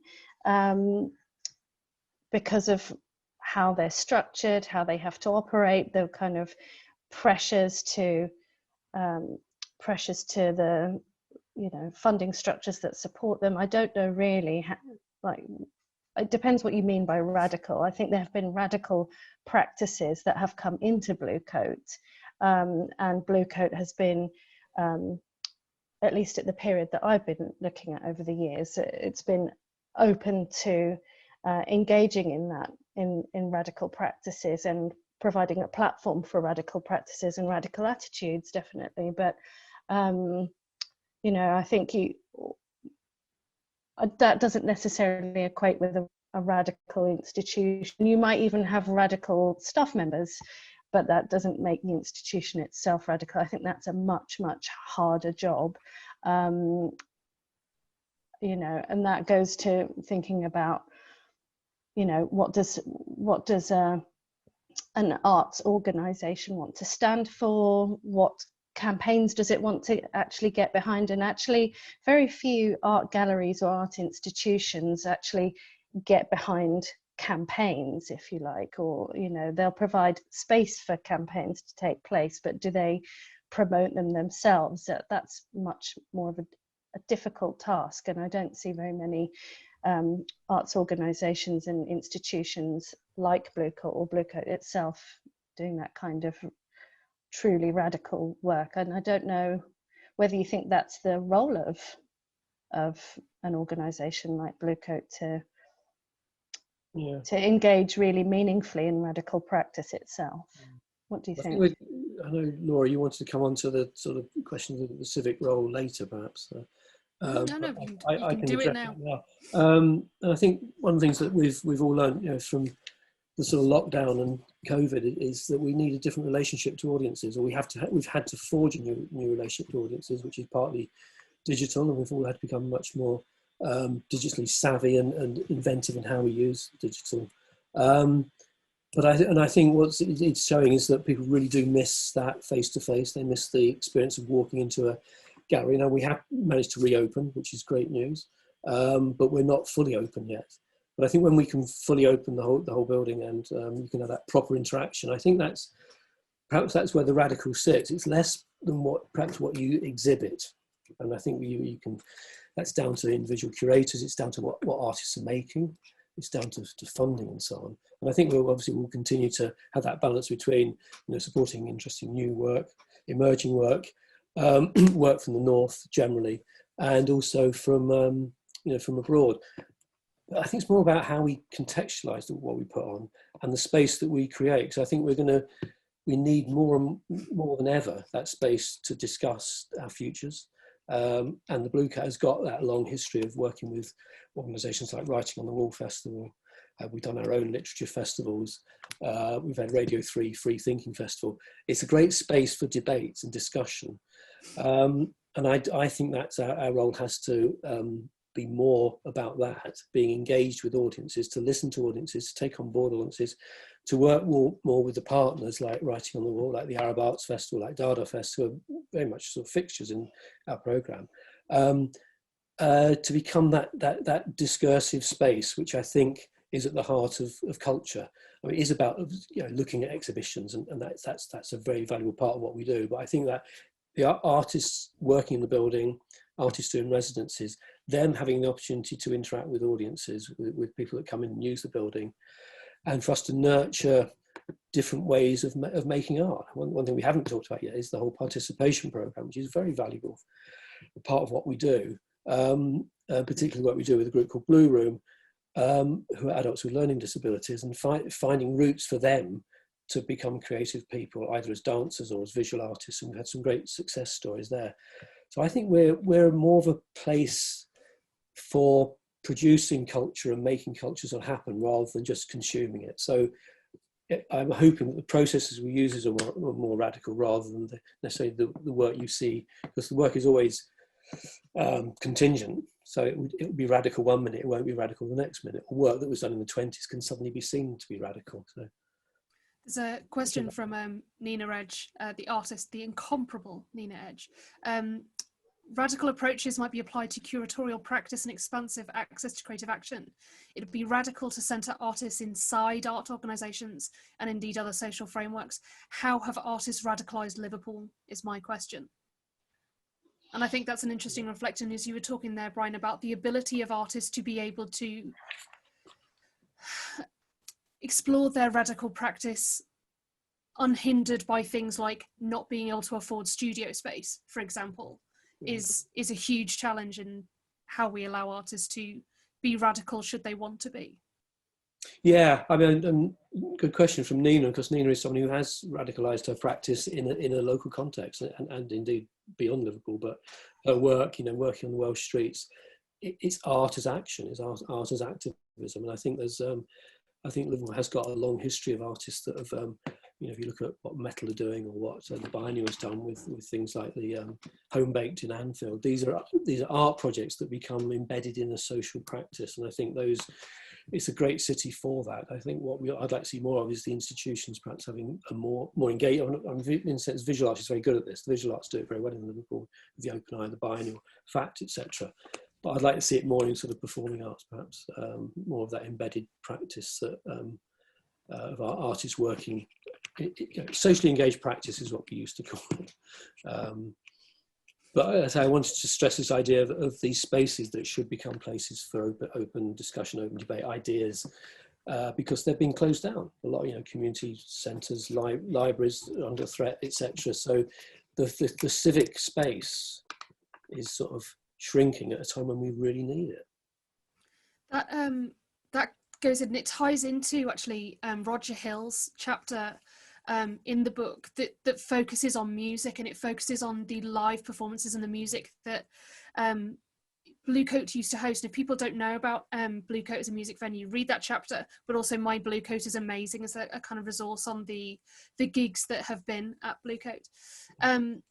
Speaker 4: because of how they're structured, how they have to operate, the kind of pressures to the funding structures that support them. I don't know really it depends what you mean by radical. I think there have been radical practices that have come into Bluecoat, and Bluecoat has been, at least at the period that I've been looking at over the years, it's been open to engaging in that, in radical practices, and providing a platform for radical practices and radical attitudes, definitely. But I think that doesn't necessarily equate with a radical institution. You might even have radical staff members, but that doesn't make the institution itself radical. I think that's a much, much harder job. you know, and that goes to thinking about, you know, what does an arts organization want to stand for? What campaigns does it want to actually get behind? And actually very few art galleries or art institutions actually get behind campaigns, if you like, or, you know, they'll provide space for campaigns to take place, but do they promote them themselves? That's much more of a difficult task, and I don't see very many arts organisations and institutions like Bluecoat or Bluecoat itself doing that kind of truly radical work. And I don't know whether you think that's the role of an organisation like Bluecoat to engage really meaningfully in radical practice itself. What do you think?
Speaker 2: I know, Laura, you wanted to come on to the sort of questions of the civic role later, perhaps.
Speaker 1: No,
Speaker 2: I can
Speaker 1: do it
Speaker 2: address
Speaker 1: now.
Speaker 2: And I think one of the things that we've all learned, you know, from the sort of lockdown and COVID is that we need a different relationship to audiences, or we've had to forge a new relationship to audiences, which is partly digital, and we've all had to become much more digitally savvy and inventive in how we use digital. But I think what it's showing is that people really do miss that face-to-face. They miss the experience of walking into a gallery. Now, we have managed to reopen, which is great news, but we're not fully open yet. But I think when we can fully open the whole building and you can have that proper interaction, I think perhaps that's where the radical sits. It's less than perhaps what you exhibit. And I think you can, that's down to individual curators, it's down to what artists are making, it's down to funding and so on. And I think we'll continue to have that balance between, you know, supporting interesting new work, emerging work, work from the North generally, and also from, you know, from abroad. But I think it's more about how we contextualize what we put on and the space that we create. Because I think we need more than ever that space to discuss our futures. And the Bluecoat has got that long history of working with organisations like Writing on the Wall Festival. We've done our own literature festivals. We've had Radio 3 Free Thinking Festival. It's a great space for debate and discussion. And I think that's our role has to be more about that, being engaged with audiences, to listen to audiences, to take on board audiences, to work more with the partners like Writing on the Wall, like the Arab Arts Festival, like Dada Festival, very much sort of fixtures in our programme, to become that discursive space, which I think is at the heart of culture. I mean, it is about, you know, looking at exhibitions, and that's a very valuable part of what we do. But I think that the artists working in the building, artists doing residencies, them having the opportunity to interact with audiences, with people that come in and use the building, and for us to nurture different ways of making art. One thing we haven't talked about yet is the whole participation programme, which is very valuable part of what we do, particularly what we do with a group called Blue Room, who are adults with learning disabilities, and finding routes for them to become creative people, either as dancers or as visual artists, and we've had some great success stories there. So I think we're more of a place for producing culture and making culture sort of happen rather than just consuming it. So I'm hoping that the processes we use are more radical rather than necessarily the work you see, because the work is always contingent. So it would be radical one minute, it won't be radical the next minute. Work that was done in the 20s can suddenly be seen to be radical. So
Speaker 1: there's a question from Nina Edge, the artist, the incomparable Nina Edge. Radical approaches might be applied to curatorial practice and expansive access to creative action. It would be radical to centre artists inside art organisations and indeed other social frameworks. How have artists radicalised Liverpool is my question. And I think that's an interesting reflection, as you were talking there, Bryan, about the ability of artists to be able to explore their radical practice unhindered by things like not being able to afford studio space, for example, is a huge challenge in how we allow artists to be radical should they want to be. Yeah,
Speaker 2: I mean, good question from Nina, because Nina is someone who has radicalised her practice in a local context and indeed beyond Liverpool. But her work, you know, working on the Welsh streets, it's art as action, it's art as activism, and I think Liverpool has got a long history of artists that have, if you look at what Metal are doing, or what the Biennial has done with things like the Home Baked in Anfield, these are art projects that become embedded in a social practice, and I think it's a great city for that. I think I'd like to see more of is the institutions perhaps having a more engaged. In a sense, visual arts is very good at this. The visual arts do it very well in Liverpool, with the Open Eye, the Biennial, Fact, etc. But I'd like to see it more in sort of performing arts, perhaps more of that embedded practice that of our artists working. Socially engaged practice is what we used to call it. But as I wanted to stress this idea of these spaces that should become places for open discussion, open debate, ideas, because they're being closed down. A lot, community centres, libraries are under threat, etc. So the civic space is sort of shrinking at a time when we really need it.
Speaker 1: That goes in, it ties into actually Roger Hill's chapter in the book that focuses on music, and it focuses on the live performances and the music that Bluecoat used to host. And if people don't know about Bluecoat as a music venue, read that chapter, but also My Bluecoat is amazing as a kind of resource on the gigs that have been at Bluecoat. And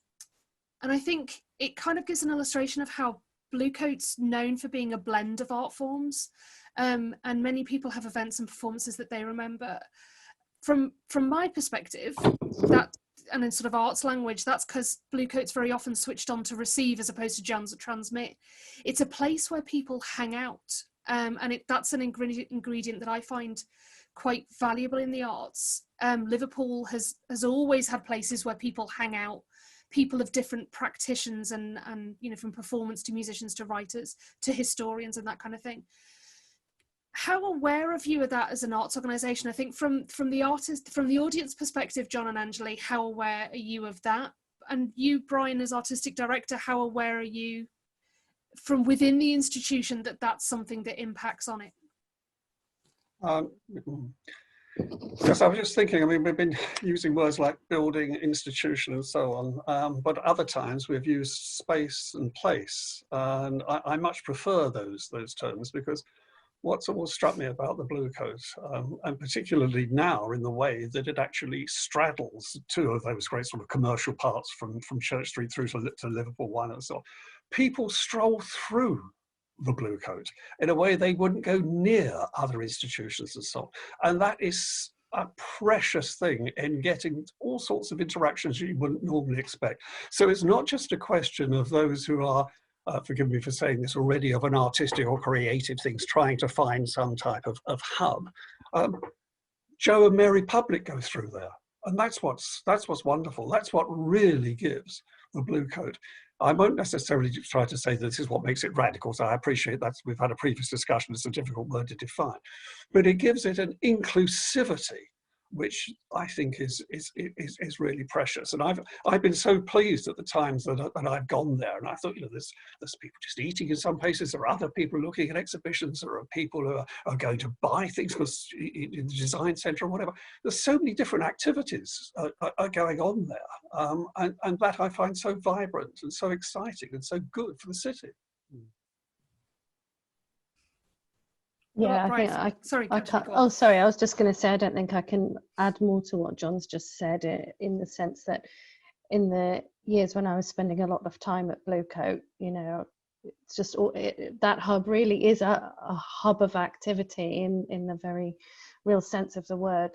Speaker 1: I think it kind of gives an illustration of how Bluecoat's known for being a blend of art forms, and many people have events and performances that they remember. From my perspective, that, and in sort of arts language, that's because Bluecoat's very often switched on to receive as opposed to transmit. It's a place where people hang out, and that's an ingredient that I find quite valuable in the arts. Liverpool has always had places where people hang out, people of different practitioners, and from performance to musicians to writers to historians and that kind of thing. How aware of you of that as an arts organisation? I think from the audience perspective, John and Anjalie, how aware are you of that? And you, Bryan, as artistic director, how aware are you from within the institution that that's something that impacts on it?
Speaker 3: Yes, I was just thinking, we've been using words like building, institution, and so on, but other times we've used space and place, and I much prefer those terms, because what's always struck me about the Bluecoat, and particularly now in the way that it actually straddles two of those great sort of commercial parts from Church Street through to Liverpool One and so on, people stroll through the Bluecoat in a way they wouldn't go near other institutions and so on. And that is a precious thing in getting all sorts of interactions you wouldn't normally expect. So it's not just a question of those who are, forgive me for saying this already, of an artistic or creative things trying to find some type of hub. Joe and Mary Public go through there, and that's what's wonderful. That's what really gives the Bluecoat. I won't necessarily try to say that this is what makes it radical, so I appreciate that we've had a previous discussion, it's a difficult word to define, but it gives it an inclusivity which I think is really precious. And I've been so pleased at the times that I've gone there, and I thought, there's people just eating in some places, there are other people looking at exhibitions, there are people who are going to buy things because in the design centre or whatever. There's so many different activities are going on there, and that I find so vibrant and so exciting and so good for the city.
Speaker 4: Yeah, I think
Speaker 1: sorry.
Speaker 4: I can't. Oh, sorry. I was just going to say I don't think I can add more to what John's just said, in the sense that in the years when I was spending a lot of time at Bluecoat, it's just that hub really is a hub of activity in the very real sense of the word.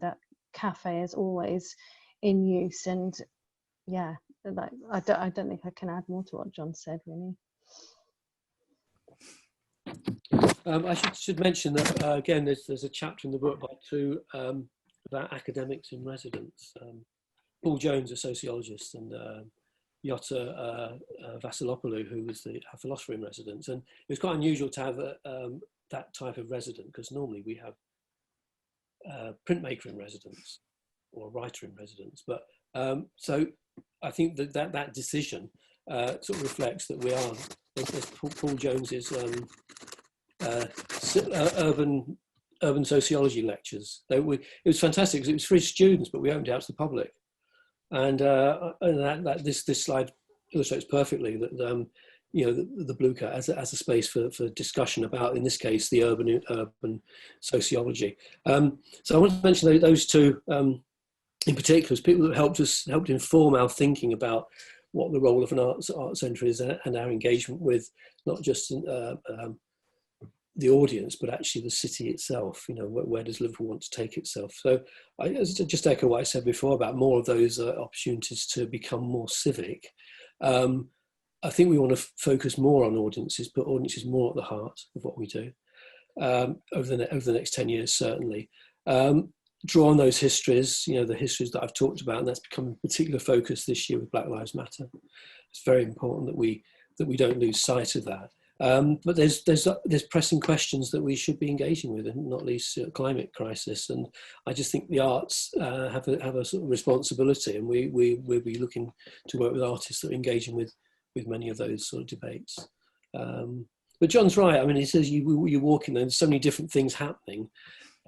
Speaker 4: That cafe is always in use, and yeah, I don't think I can add more to what John said, really.
Speaker 2: I should mention that again, there's a chapter in the book by two about academics in residence. Paul Jones, a sociologist, and Jutta Vassilopoulou, who was a philosopher in residence. And it was quite unusual to have that type of resident, because normally we have a printmaker in residence or a writer in residence. But so I think that decision sort of reflects that we are, as Paul Jones's urban sociology lectures. It was fantastic because it was for his students, but we opened it out to the public. And this slide illustrates perfectly that the Bluecoat as a space for discussion about, in this case, the urban sociology. So I want to mention those two in particular, as people that helped inform our thinking about what the role of an art centre is, and our engagement with not just the audience, but actually the city itself. You know, where does Liverpool want to take itself? So I just echo what I said before about more of those opportunities to become more civic. I think we want to focus more on audiences, put audiences more at the heart of what we do over the next 10 years, certainly. Draw on those histories, you know, the histories that I've talked about, and that's become a particular focus this year with Black Lives Matter. It's very important that we don't lose sight of that. But there's pressing questions that we should be engaging with, and not least climate crisis. And I just think the arts have a sort of responsibility, and we'll be looking to work with artists that are engaging with many of those sort of debates. But John's right. I mean, he says you walk in there, there's so many different things happening,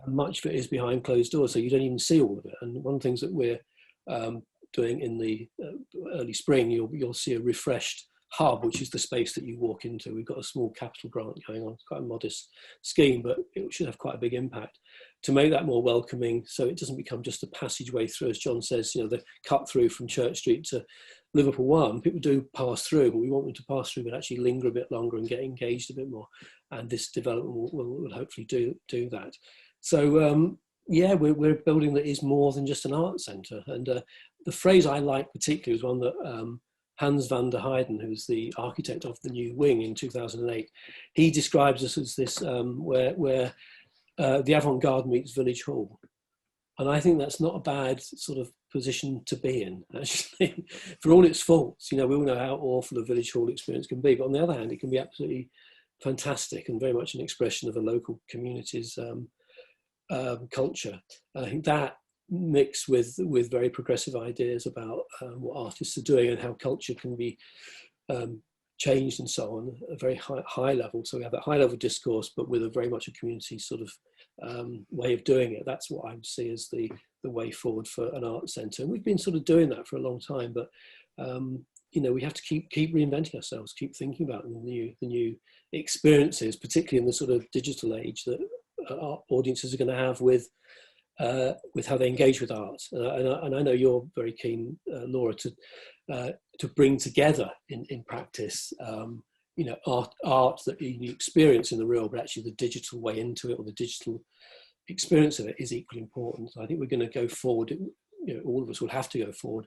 Speaker 2: and much of it is behind closed doors, so you don't even see all of it. And one of the things that we're doing in the early spring, you'll see a refreshed hub, which is the space that you walk into. We've got a small capital grant going on. It's quite a modest scheme, but it should have quite a big impact to make that more welcoming, so it doesn't become just a passageway through, as John says, you know, the cut through from Church Street to Liverpool 1. People do pass through, but we want them to pass through but actually linger a bit longer and get engaged a bit more. And this development will hopefully do that. So yeah, we're building that is more than just an art centre. And the phrase I like particularly is one that Hans van der Heyden, who's the architect of the new wing in 2008, he describes us as this where the avant-garde meets village hall. And I think that's not a bad sort of position to be in, actually, for all its faults. You know, we all know how awful a village hall experience can be, but on the other hand, it can be absolutely fantastic and very much an expression of a local community's culture. And I think that mixed with very progressive ideas about what artists are doing and how culture can be changed and so on, a very high level. So we have that high level discourse, but with a very much a community sort of way of doing it. That's what I would see as the way forward for an art centre. And we've been sort of doing that for a long time, but you know, we have to keep reinventing ourselves, keep thinking about the new experiences, particularly in the sort of digital age that our audiences are going to have with how they engage with art. And I know you're very keen, Laura, to bring together in practice, you know, art that you experience in the real, but actually the digital way into it, or the digital experience of it, is equally important. So I think we're going to go forward. You know, all of us will have to go forward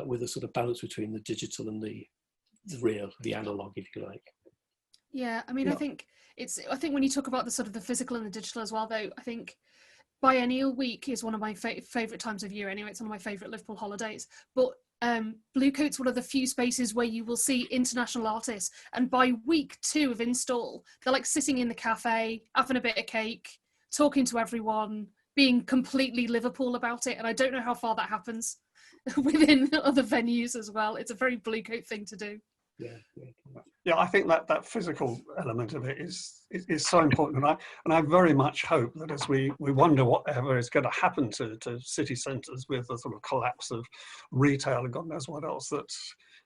Speaker 2: with a sort of balance between the digital and the real, the analog, if you like.
Speaker 1: Yeah, I mean, yeah. I think when you talk about the sort of the physical and the digital as well, though, I think Biennial Week is one of my favourite times of year anyway. It's one of my favourite Liverpool holidays. But Bluecoat's one of the few spaces where you will see international artists, and by week 2 of install, they're like sitting in the cafe, having a bit of cake, talking to everyone, being completely Liverpool about it. And I don't know how far that happens within other venues as well. It's a very Bluecoat thing to do.
Speaker 3: Yeah, I think that physical element of it is so important, and I very much hope that as we wonder whatever is going to happen to city centres with the sort of collapse of retail and God knows what else, that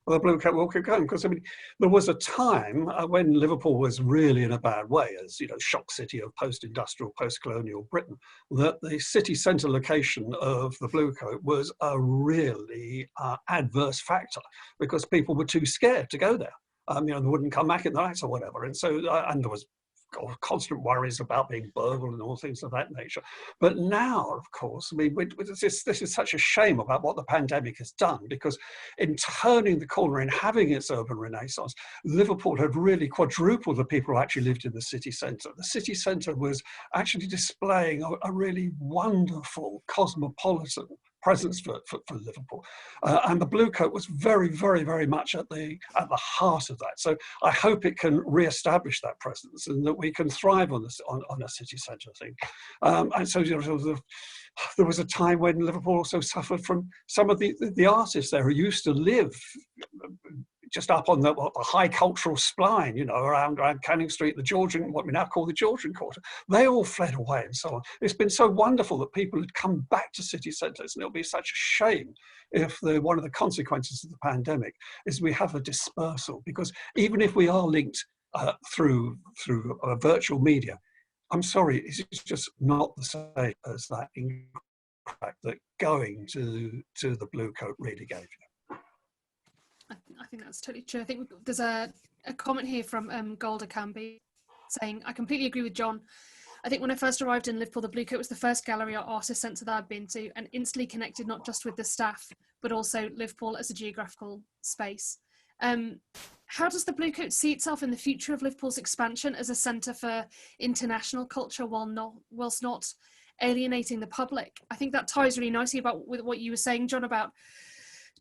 Speaker 3: the Bluecoat will keep going. Because I mean, there was a time when Liverpool was really in a bad way, as you know, shock city of post-industrial, post-colonial Britain, that the city centre location of the Bluecoat was a really adverse factor, because people were too scared to go there. You know, they wouldn't come back in the night or whatever, and so and there was constant worries about being burgled and all things of that nature. But now, of course, I mean, this is such a shame about what the pandemic has done, because in turning the corner and having its urban renaissance, Liverpool had really quadrupled the people who actually lived in the city centre. The city centre was actually displaying a really wonderful cosmopolitan presence for Liverpool, and the Bluecoat was very, very, very much at the heart of that. So I hope it can re-establish that presence, and that we can thrive on this on a city centre thing. And so, you know, there was a time when Liverpool also suffered from some of the artists there who used to live just up on the high cultural spline, you know, around Canning Street, the Georgian, what we now call the Georgian Quarter. They all fled away and so on. It's been so wonderful that people had come back to city centres, and it'll be such a shame if one of the consequences of the pandemic is we have a dispersal, because even if we are linked through virtual media, I'm sorry, it's just not the same as that that going to the Bluecoat really gave you?
Speaker 1: I think that's totally true. I think there's a comment here from Golda Camby saying, I completely agree with John. I think when I first arrived in Liverpool, the Bluecoat was the first gallery or artist centre that I'd been to, and instantly connected not just with the staff, but also Liverpool as a geographical space. How does the Bluecoat see itself in the future of Liverpool's expansion as a centre for international culture whilst not alienating the public? I think that ties really nicely with what you were saying, John, about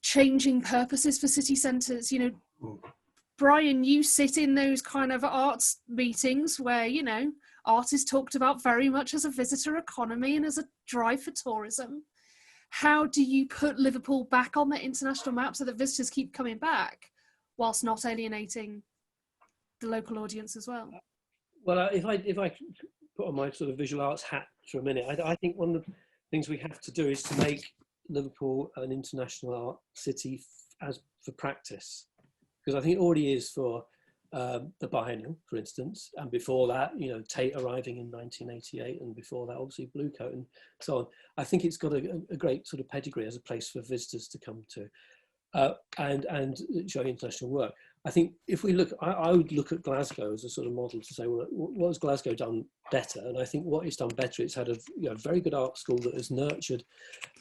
Speaker 1: changing purposes for city centres. You know, Brian, you sit in those kind of arts meetings where, you know, art is talked about very much as a visitor economy and as a drive for tourism. How do you put Liverpool back on the international map so that visitors keep coming back whilst not alienating the local audience as well?
Speaker 2: Well, if I put on my sort of visual arts hat for a minute, I think one of the things we have to do is to make Liverpool an international art city as for practice, because I think it already is for the biennial, for instance, and before that, you know, Tate arriving in 1988, and before that, obviously Bluecoat and so on. I think it's got a great sort of pedigree as a place for visitors to come to and show international work. I think if we look, I would look at Glasgow as a sort of model to say, well, what has Glasgow done better? And I think what it's done better, it's had a very good art school that has nurtured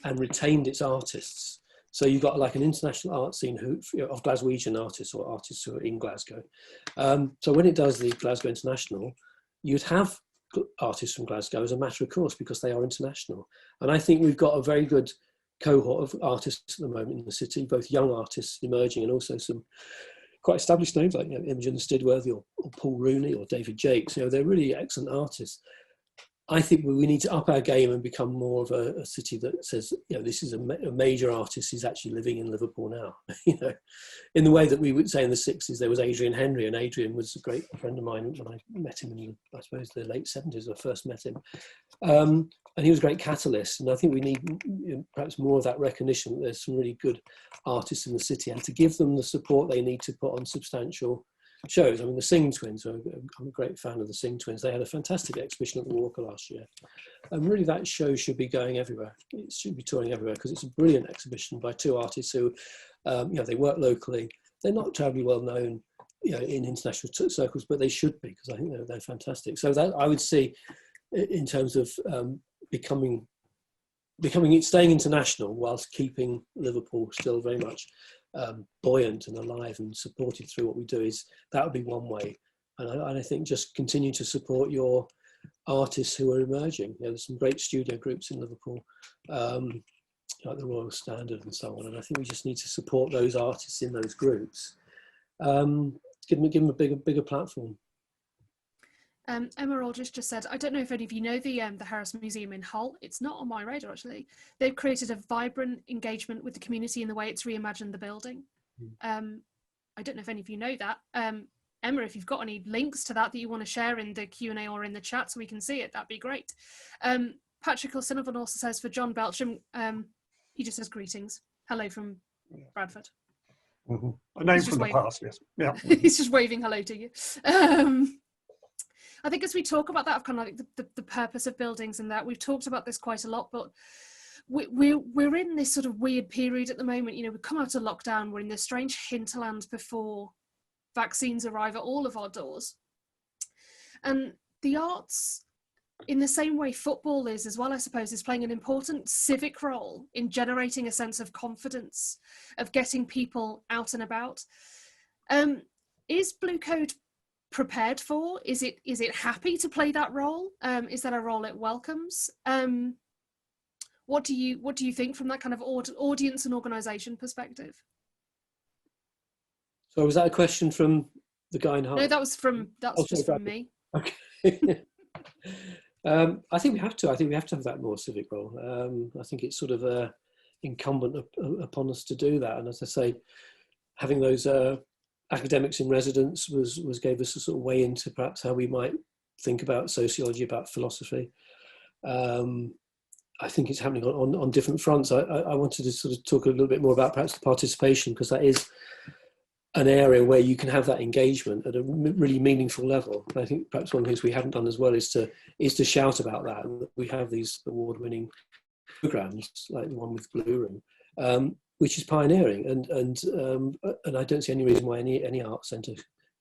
Speaker 2: and retained its artists. So you've got like an international art scene of Glaswegian artists or artists who are in Glasgow. So when it does the Glasgow International, you'd have artists from Glasgow as a matter of course because they are international. And I think we've got a very good cohort of artists at the moment in the city, both young artists emerging and also some quite established names like, you know, Imogen Stidworthy or Paul Rooney or David Jakes. You know, they're really excellent artists. I think we need to up our game and become more of a city that says, you know, this is a major artist who's actually living in Liverpool now. You know, in the way that we would say in the 60s, there was Adrian Henry, and Adrian was a great friend of mine when I met him in, I suppose, the late 70s when I first met him. And he was a great catalyst. And I think we need, you know, perhaps more of that recognition that there's some really good artists in the city and to give them the support they need to put on substantial shows. I mean, the Singh Twins, I'm a great fan of the Singh Twins. They had a fantastic exhibition at the Walker last year. And really that show should be going everywhere. It should be touring everywhere because it's a brilliant exhibition by two artists who, you know, they work locally. They're not terribly well known, you know, in international circles, but they should be because I think they're fantastic. So that I would see in terms of staying international whilst keeping Liverpool still very much buoyant and alive and supported through what we do, is that would be one way. And I think just continue to support your artists who are emerging. You know, there's some great studio groups in Liverpool, like the Royal Standard and so on. And I think we just need to support those artists in those groups. Give them a bigger platform.
Speaker 1: Emma Aldrich just said, I don't know if any of you know the Harris Museum in Hull. It's not on my radar, actually. They've created a vibrant engagement with the community in the way it's reimagined the building. I don't know if any of you know that. Emma, if you've got any links to that you want to share in the Q&A or in the chat so we can see it, that'd be great. Patrick O'Sullivan also says, for John Belchum, he just says greetings. Hello from Bradford.
Speaker 3: A name from the past, yes. Yeah.
Speaker 1: He's just waving hello to you. I think as we talk about that, of kind of like the purpose of buildings and that, we've talked about this quite a lot, but we're in this sort of weird period at the moment. You know, we've come out of lockdown, we're in this strange hinterland before vaccines arrive at all of our doors. And the arts, in the same way football is as well, I suppose, is playing an important civic role in generating a sense of confidence, of getting people out and about. Is Bluecoat prepared for? Is it happy to play that role? Is that a role it welcomes? What do you think from that kind of audience and organisation perspective?
Speaker 2: So was that a question from the guy in Hull?
Speaker 1: No, that was from me.
Speaker 2: Okay. I think we have to. I think we have to have that more civic role. I think it's sort of incumbent upon us to do that. And as I say, having those academics in residence gave us a sort of way into perhaps how we might think about sociology, about philosophy. I think it's happening on different fronts. I wanted to sort of talk a little bit more about perhaps the participation, because that is an area where you can have that engagement at a really meaningful level. And I think perhaps one of the things we haven't done as well is to shout about that. We have these award-winning programs like the one with Blue Room, which is pioneering, and I don't see any reason why any art centre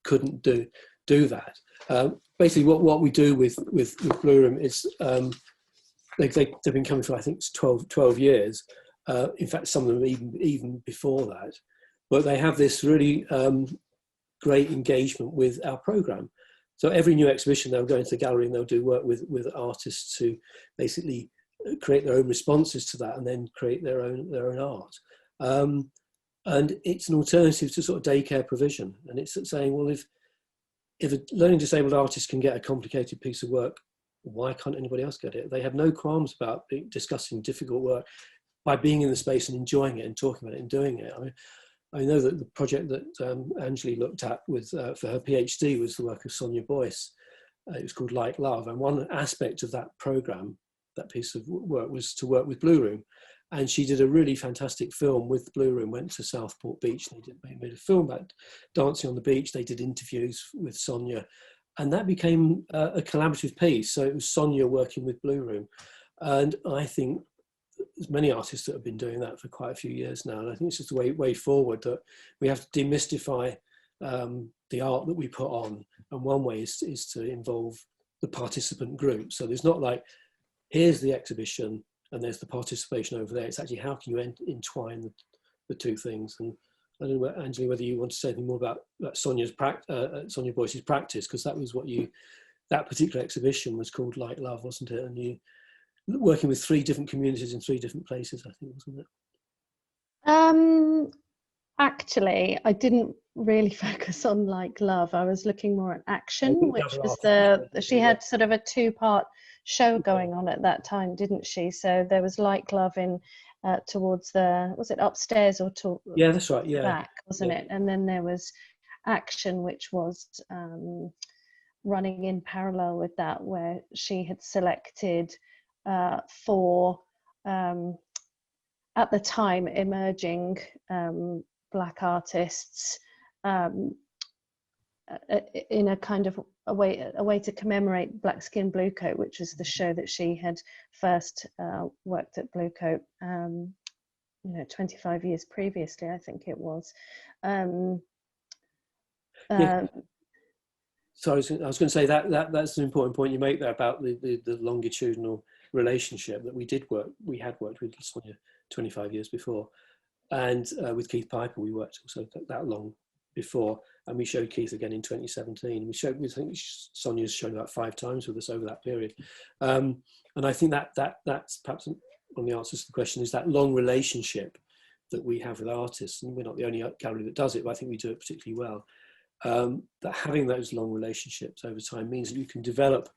Speaker 2: couldn't do that. Basically, what we do with Blue Room is they've been coming for, I think it's 12 years. In fact, some of them even before that. But they have this really great engagement with our programme. So every new exhibition, they'll go into the gallery and they'll do work with artists to basically create their own responses to that and then create their own art. And it's an alternative to sort of daycare provision. And it's saying, well, if a learning disabled artist can get a complicated piece of work, why can't anybody else get it? They have no qualms about discussing difficult work by being in the space and enjoying it and talking about it and doing it. I know that the project that Anjalie looked at for her PhD was the work of Sonia Boyce. It was called Like Love. And one aspect of that programme, that piece of work, was to work with Blue Room. And she did a really fantastic film with Blue Room, went to Southport Beach. They made a film about dancing on the beach. They did interviews with Sonia. And that became a collaborative piece. So it was Sonia working with Blue Room. And I think there's many artists that have been doing that for quite a few years now. And I think it's just the way forward, that we have to demystify the art that we put on. And one way is to involve the participant group. So there's not like, here's the exhibition and there's the participation over there. It's actually, how can you entwine the two things? And I don't know, Anjalie, whether you want to say anything more about Sonia Boyce's practice, because that was that particular exhibition was called Like Love, wasn't it? And you working with 3 different communities in 3 different places, I think, wasn't it?
Speaker 4: Actually, I didn't really focus on Like Love. I was looking more at Action, which was she had sort of a 2-part show going on at that time, didn't she? So there was Like Love in towards was it upstairs or
Speaker 2: yeah, that's right, yeah,
Speaker 4: back, wasn't it? And then there was Action, which was running in parallel with that, where she had selected 4 at the time emerging Black artists in a kind of a way to commemorate Black Skin Bluecoat, which was the show that she had first worked at Bluecoat 25 years previously, I think it was.
Speaker 2: Yeah. So I was going to say that's an important point you make there about the longitudinal relationship that we had worked with Sonia 25 years before, and with Keith Piper we worked also that long before, and we showed Keith again in 2017. We think Sonia's shown about 5 times with us over that period, and I think that's perhaps one of the answers to the question, is that long relationship that we have with artists, and we're not the only gallery that does it, but I think we do it particularly well. That having those long relationships over time means that you can develop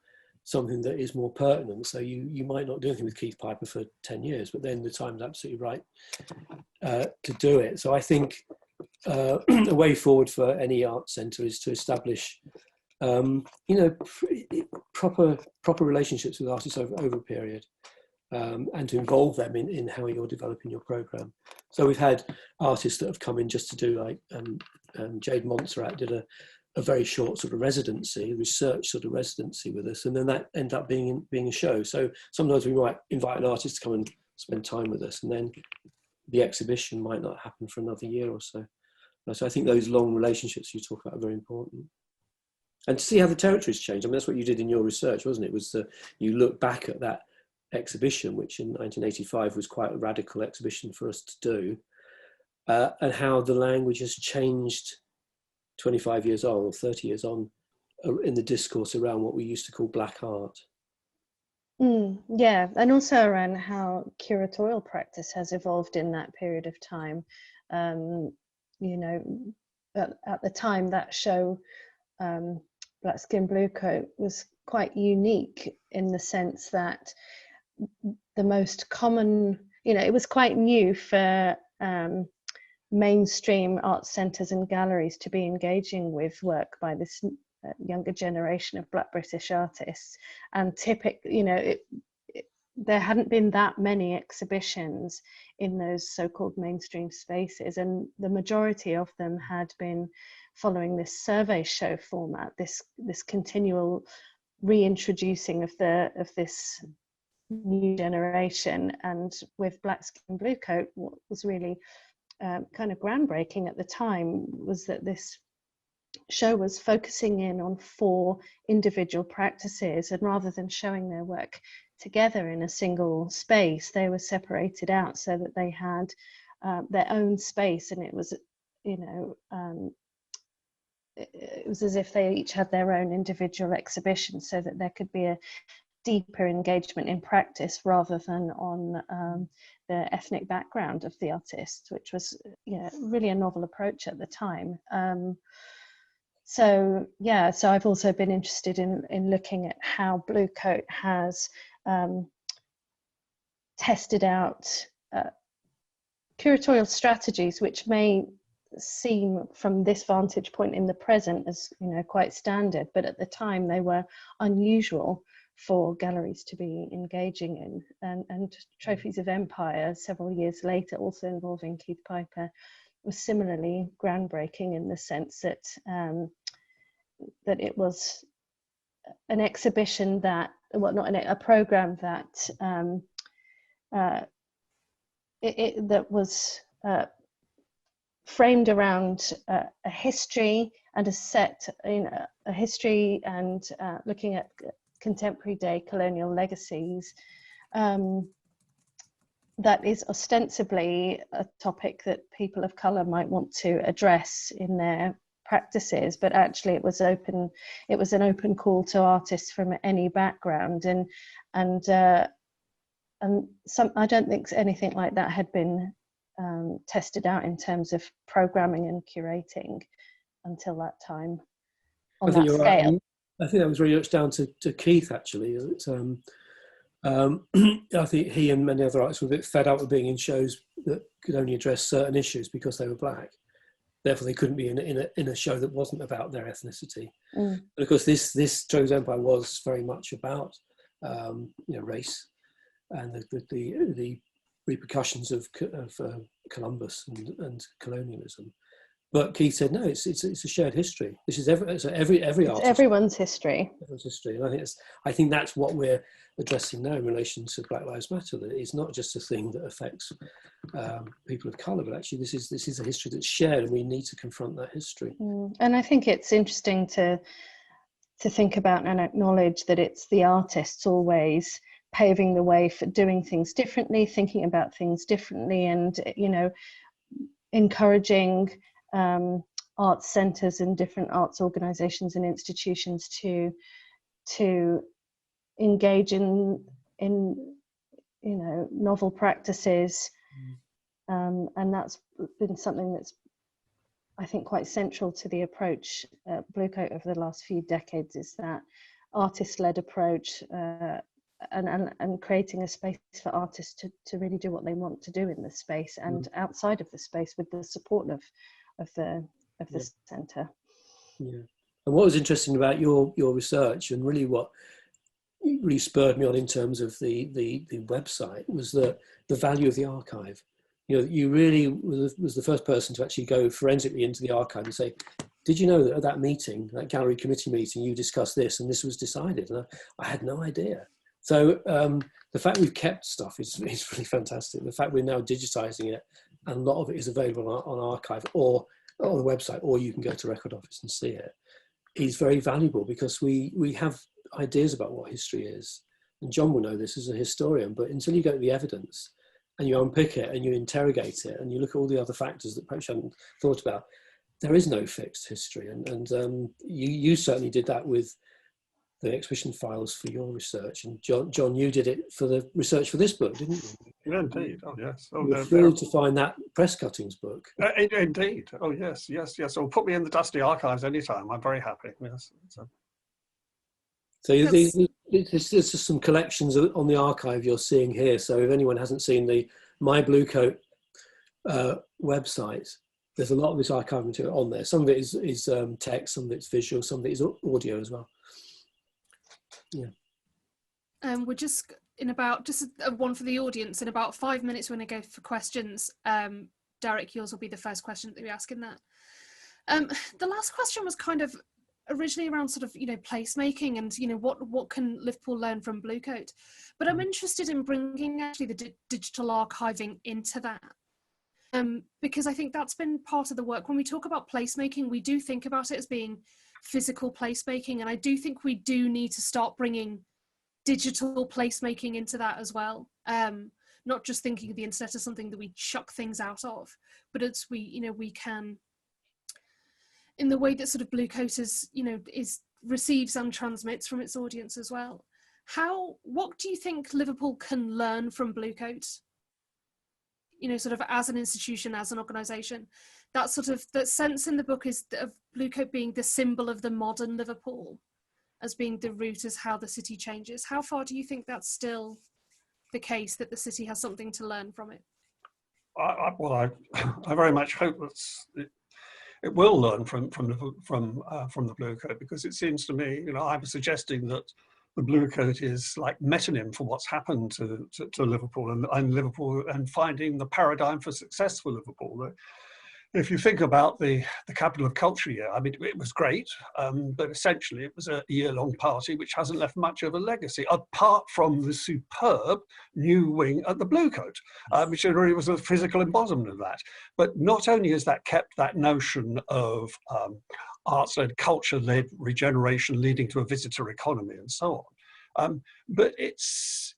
Speaker 2: something that is more pertinent. So you might not do anything with Keith Piper for 10 years, but then the time's absolutely right to do it. So I think a way forward for any art centre is to establish proper relationships with artists over a period, and to involve them in how you're developing your programme. So we've had artists that have come in just to do, like Jade Montserrat did a very short sort of residency, research sort of residency with us, and then that ended up being a show. So sometimes we might invite an artist to come and spend time with us, and then the exhibition might not happen for another year or so. So I think those long relationships you talk about are very important. And to see how the territories change. I mean, that's what you did in your research, wasn't it? Was you look back at that exhibition, which in 1985 was quite a radical exhibition for us to do, and how the language has changed 25 years on or 30 years on in the discourse around what we used to call black art.
Speaker 4: Yeah, and also around how curatorial practice has evolved in that period of time. At the time, that show, Black Skin Bluecoat, was quite unique in the sense that the most common, it was quite new for mainstream art centres and galleries to be engaging with work by this younger generation of Black British artists, and typically, there hadn't been that many exhibitions in those so-called mainstream spaces, and the majority of them had been following this survey show format, this continual reintroducing of this new generation. And with Black Skin and Bluecoat, what was really kind of groundbreaking at the time was that this show was focusing in on 4 individual practices, and rather than showing their work together in a single space, they were separated out so that they had their own space, and it was, you know, it was as if they each had their own individual exhibition, so that there could be a deeper engagement in practice rather than on the ethnic background of the artist, which was, you know, really a novel approach at the time. So yeah, so I've also been interested in looking at how Bluecoat has tested out curatorial strategies which may seem from this vantage point in the present as, you know, quite standard, but at the time they were unusual for galleries to be engaging in. And Trophies of Empire, several years later, also involving Keith Piper, was similarly groundbreaking in the sense that that it was an exhibition that, well, not a program that that was framed around a history and a set, you know, a history and looking at contemporary day colonial legacies. That is ostensibly a topic that people of colour might want to address in their practices, but actually it was an open call to artists from any background, and some, I don't think anything like that had been tested out in terms of programming and curating until that time on that scale.
Speaker 2: Right. I think that was really much down to Keith, actually. I think he and many other artists were a bit fed up with being in shows that could only address certain issues because they were black. Therefore, they couldn't be in a show that wasn't about their ethnicity. But of course, this Trophies of Empire was very much about you know, race and the repercussions of Columbus and colonialism. But Keith said, no, it's a shared history. This is every artist.
Speaker 4: Everyone's history.
Speaker 2: Everyone's history, and I think that's what we're addressing now in relation to Black Lives Matter. That it's not just a thing that affects people of colour, but actually this is a history that's shared, and we need to confront that history.
Speaker 4: And I think it's interesting to think about and acknowledge that it's the artists always paving the way for doing things differently, thinking about things differently, and, you know, encouraging arts centres and different arts organisations and institutions to engage in you know, novel practices, and that's been something that's, I think, quite central to the approach at Bluecoat over the last few decades, is that artist-led approach, and creating a space for artists to really do what they want to do in the space and outside of the space with the support of the centre.
Speaker 2: Yeah. And what was interesting about your research, and really what really spurred me on in terms of the website, was the value of the archive. You know, you really was the first person to actually go forensically into the archive and say, did you know that at that meeting, that gallery committee meeting, you discussed this and this was decided? And I had no idea. So the fact we've kept stuff is really fantastic. The fact we're now digitizing it, and a lot of it is available on archive or on the website, or you can go to Record Office and see it, is very valuable, because we have ideas about what history is. And John will know this as a historian, but until you get the evidence and you unpick it and you interrogate it and you look at all the other factors that perhaps you haven't thought about, there is no fixed history. And you certainly did that with the exhibition files for your research, and John, you did it for the research for this book, didn't you?
Speaker 3: Yeah, indeed. Oh, yes. Oh,
Speaker 2: We're thrilled to find that press cuttings book.
Speaker 3: Indeed. Oh, yes. So put me in the dusty archives anytime. I'm very happy. Yes.
Speaker 2: So there's just some collections on the archive you're seeing here. So if anyone hasn't seen the My Bluecoat website, there's a lot of this archive material on there. Some of it is text, some of it's visual, some of it is audio as well. Yeah.
Speaker 1: We're just in about, just one for the audience, in about 5 minutes we're going to go for questions. Derek, yours will be the first question that we ask in that. The last question was kind of originally around sort of, placemaking and, what can Liverpool learn from Bluecoat. But I'm interested in bringing actually the digital archiving into that. Because I think that's been part of the work. When we talk about placemaking, we do think about it as being physical placemaking. And I do think we do need to start bringing digital placemaking into that as well. Not just thinking of the internet as something that we chuck things out of, but it's we can, in the way that sort of Bluecoat receives and transmits from its audience as well. What do you think Liverpool can learn from Bluecoat? Sort of as an institution, as an organisation, that sense in the book is of Bluecoat being the symbol of the modern Liverpool, as being the root as how the city changes. How far do you think that's still the case, that the city has something to learn from it?
Speaker 3: I very much hope that it will learn from the Bluecoat, because it seems to me, I'm suggesting that the Bluecoat is like metonym for what's happened to Liverpool and Liverpool, and finding the paradigm for success for Liverpool. If you think about the Capital of Culture year, I mean, it was great, but essentially it was a year-long party which hasn't left much of a legacy, apart from the superb new wing at the Bluecoat, which really was a physical embodiment of that. But not only has that kept that notion of arts-led, culture-led regeneration leading to a visitor economy and so on, but it's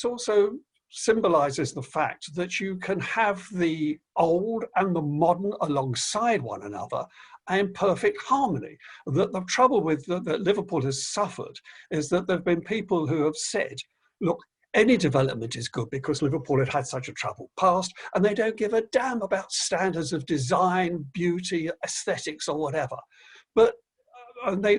Speaker 3: also symbolizes the fact that you can have the old and the modern alongside one another in perfect harmony. That the trouble with that Liverpool has suffered is that there have been people who have said, look, any development is good because Liverpool had had such a troubled past, and they don't give a damn about standards of design, beauty, aesthetics, or whatever. But they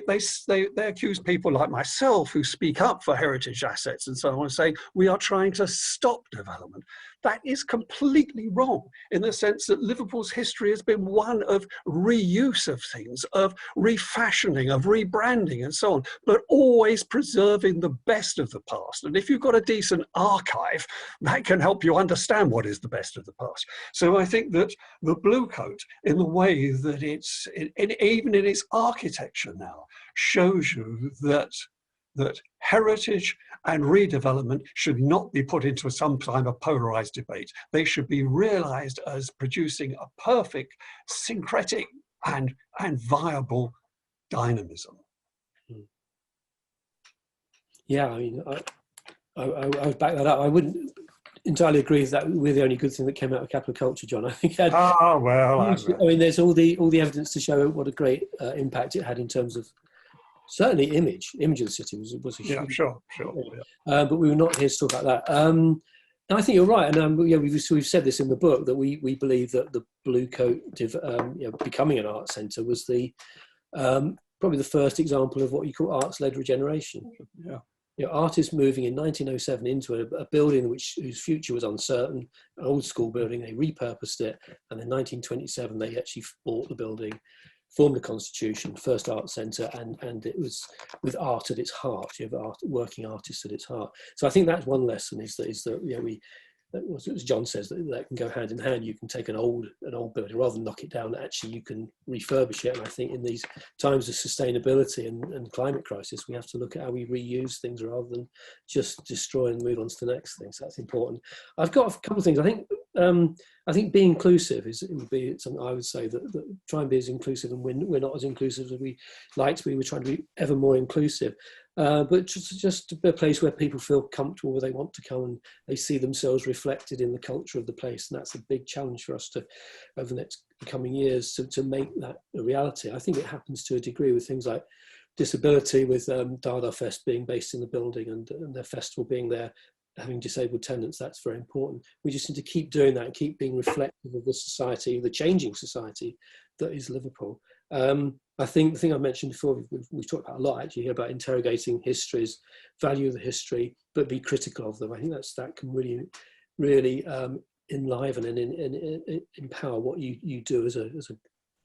Speaker 3: accuse people like myself who speak up for heritage assets and so on, saying we are trying to stop development. That is completely wrong, in the sense that Liverpool's history has been one of reuse of things, of refashioning, of rebranding and so on, but always preserving the best of the past. And if you've got a decent archive, that can help you understand what is the best of the past. So I think that the Bluecoat, in the way that it's, even in its architecture now, shows you that heritage and redevelopment should not be put into some kind of polarized debate. They should be realized as producing a perfect, syncretic and viable dynamism.
Speaker 2: Yeah, I mean, I would back that up. I wouldn't entirely agree with that. We're the only good thing that came out of Capital Culture, John. I think it had, I mean, there's all the evidence to show what a great impact it had in terms of, certainly image of the city was a huge.
Speaker 3: Yeah, sure.
Speaker 2: Yeah. But we were not here to talk about that. And I think you're right. And we've said this in the book, that we believe that the Bluecoat becoming an art centre was the probably the first example of what you call arts-led regeneration. Yeah. Artists moving in 1907 into a building whose future was uncertain, an old school building. They repurposed it, and in 1927 they actually bought the building, formed a constitution, first art centre, and it was with art at its heart. You have working artists at its heart. So I think that's one lesson, is that as John says, that can go hand in hand. You can take an old building, rather than knock it down, actually you can refurbish it. And I think in these times of sustainability and climate crisis, we have to look at how we reuse things rather than just destroy and move on to the next thing. So that's important. I've got a couple of things. I think being inclusive would be something I would say, that try and be as inclusive, and we're not as inclusive as we like to be. We're trying to be ever more inclusive, but just a place where people feel comfortable, where they want to come and they see themselves reflected in the culture of the place. And that's a big challenge for us to, over the next coming years, to make that a reality. I think it happens to a degree with things like disability, with Dada Fest being based in the building and their festival being there, having disabled tenants. That's very important. We just need to keep doing that and keep being reflective of the society, the changing society that is Liverpool. I think the thing I mentioned before, we've talked about a lot actually, about interrogating histories, value the history, but be critical of them. I think that can really enliven and empower what you do as an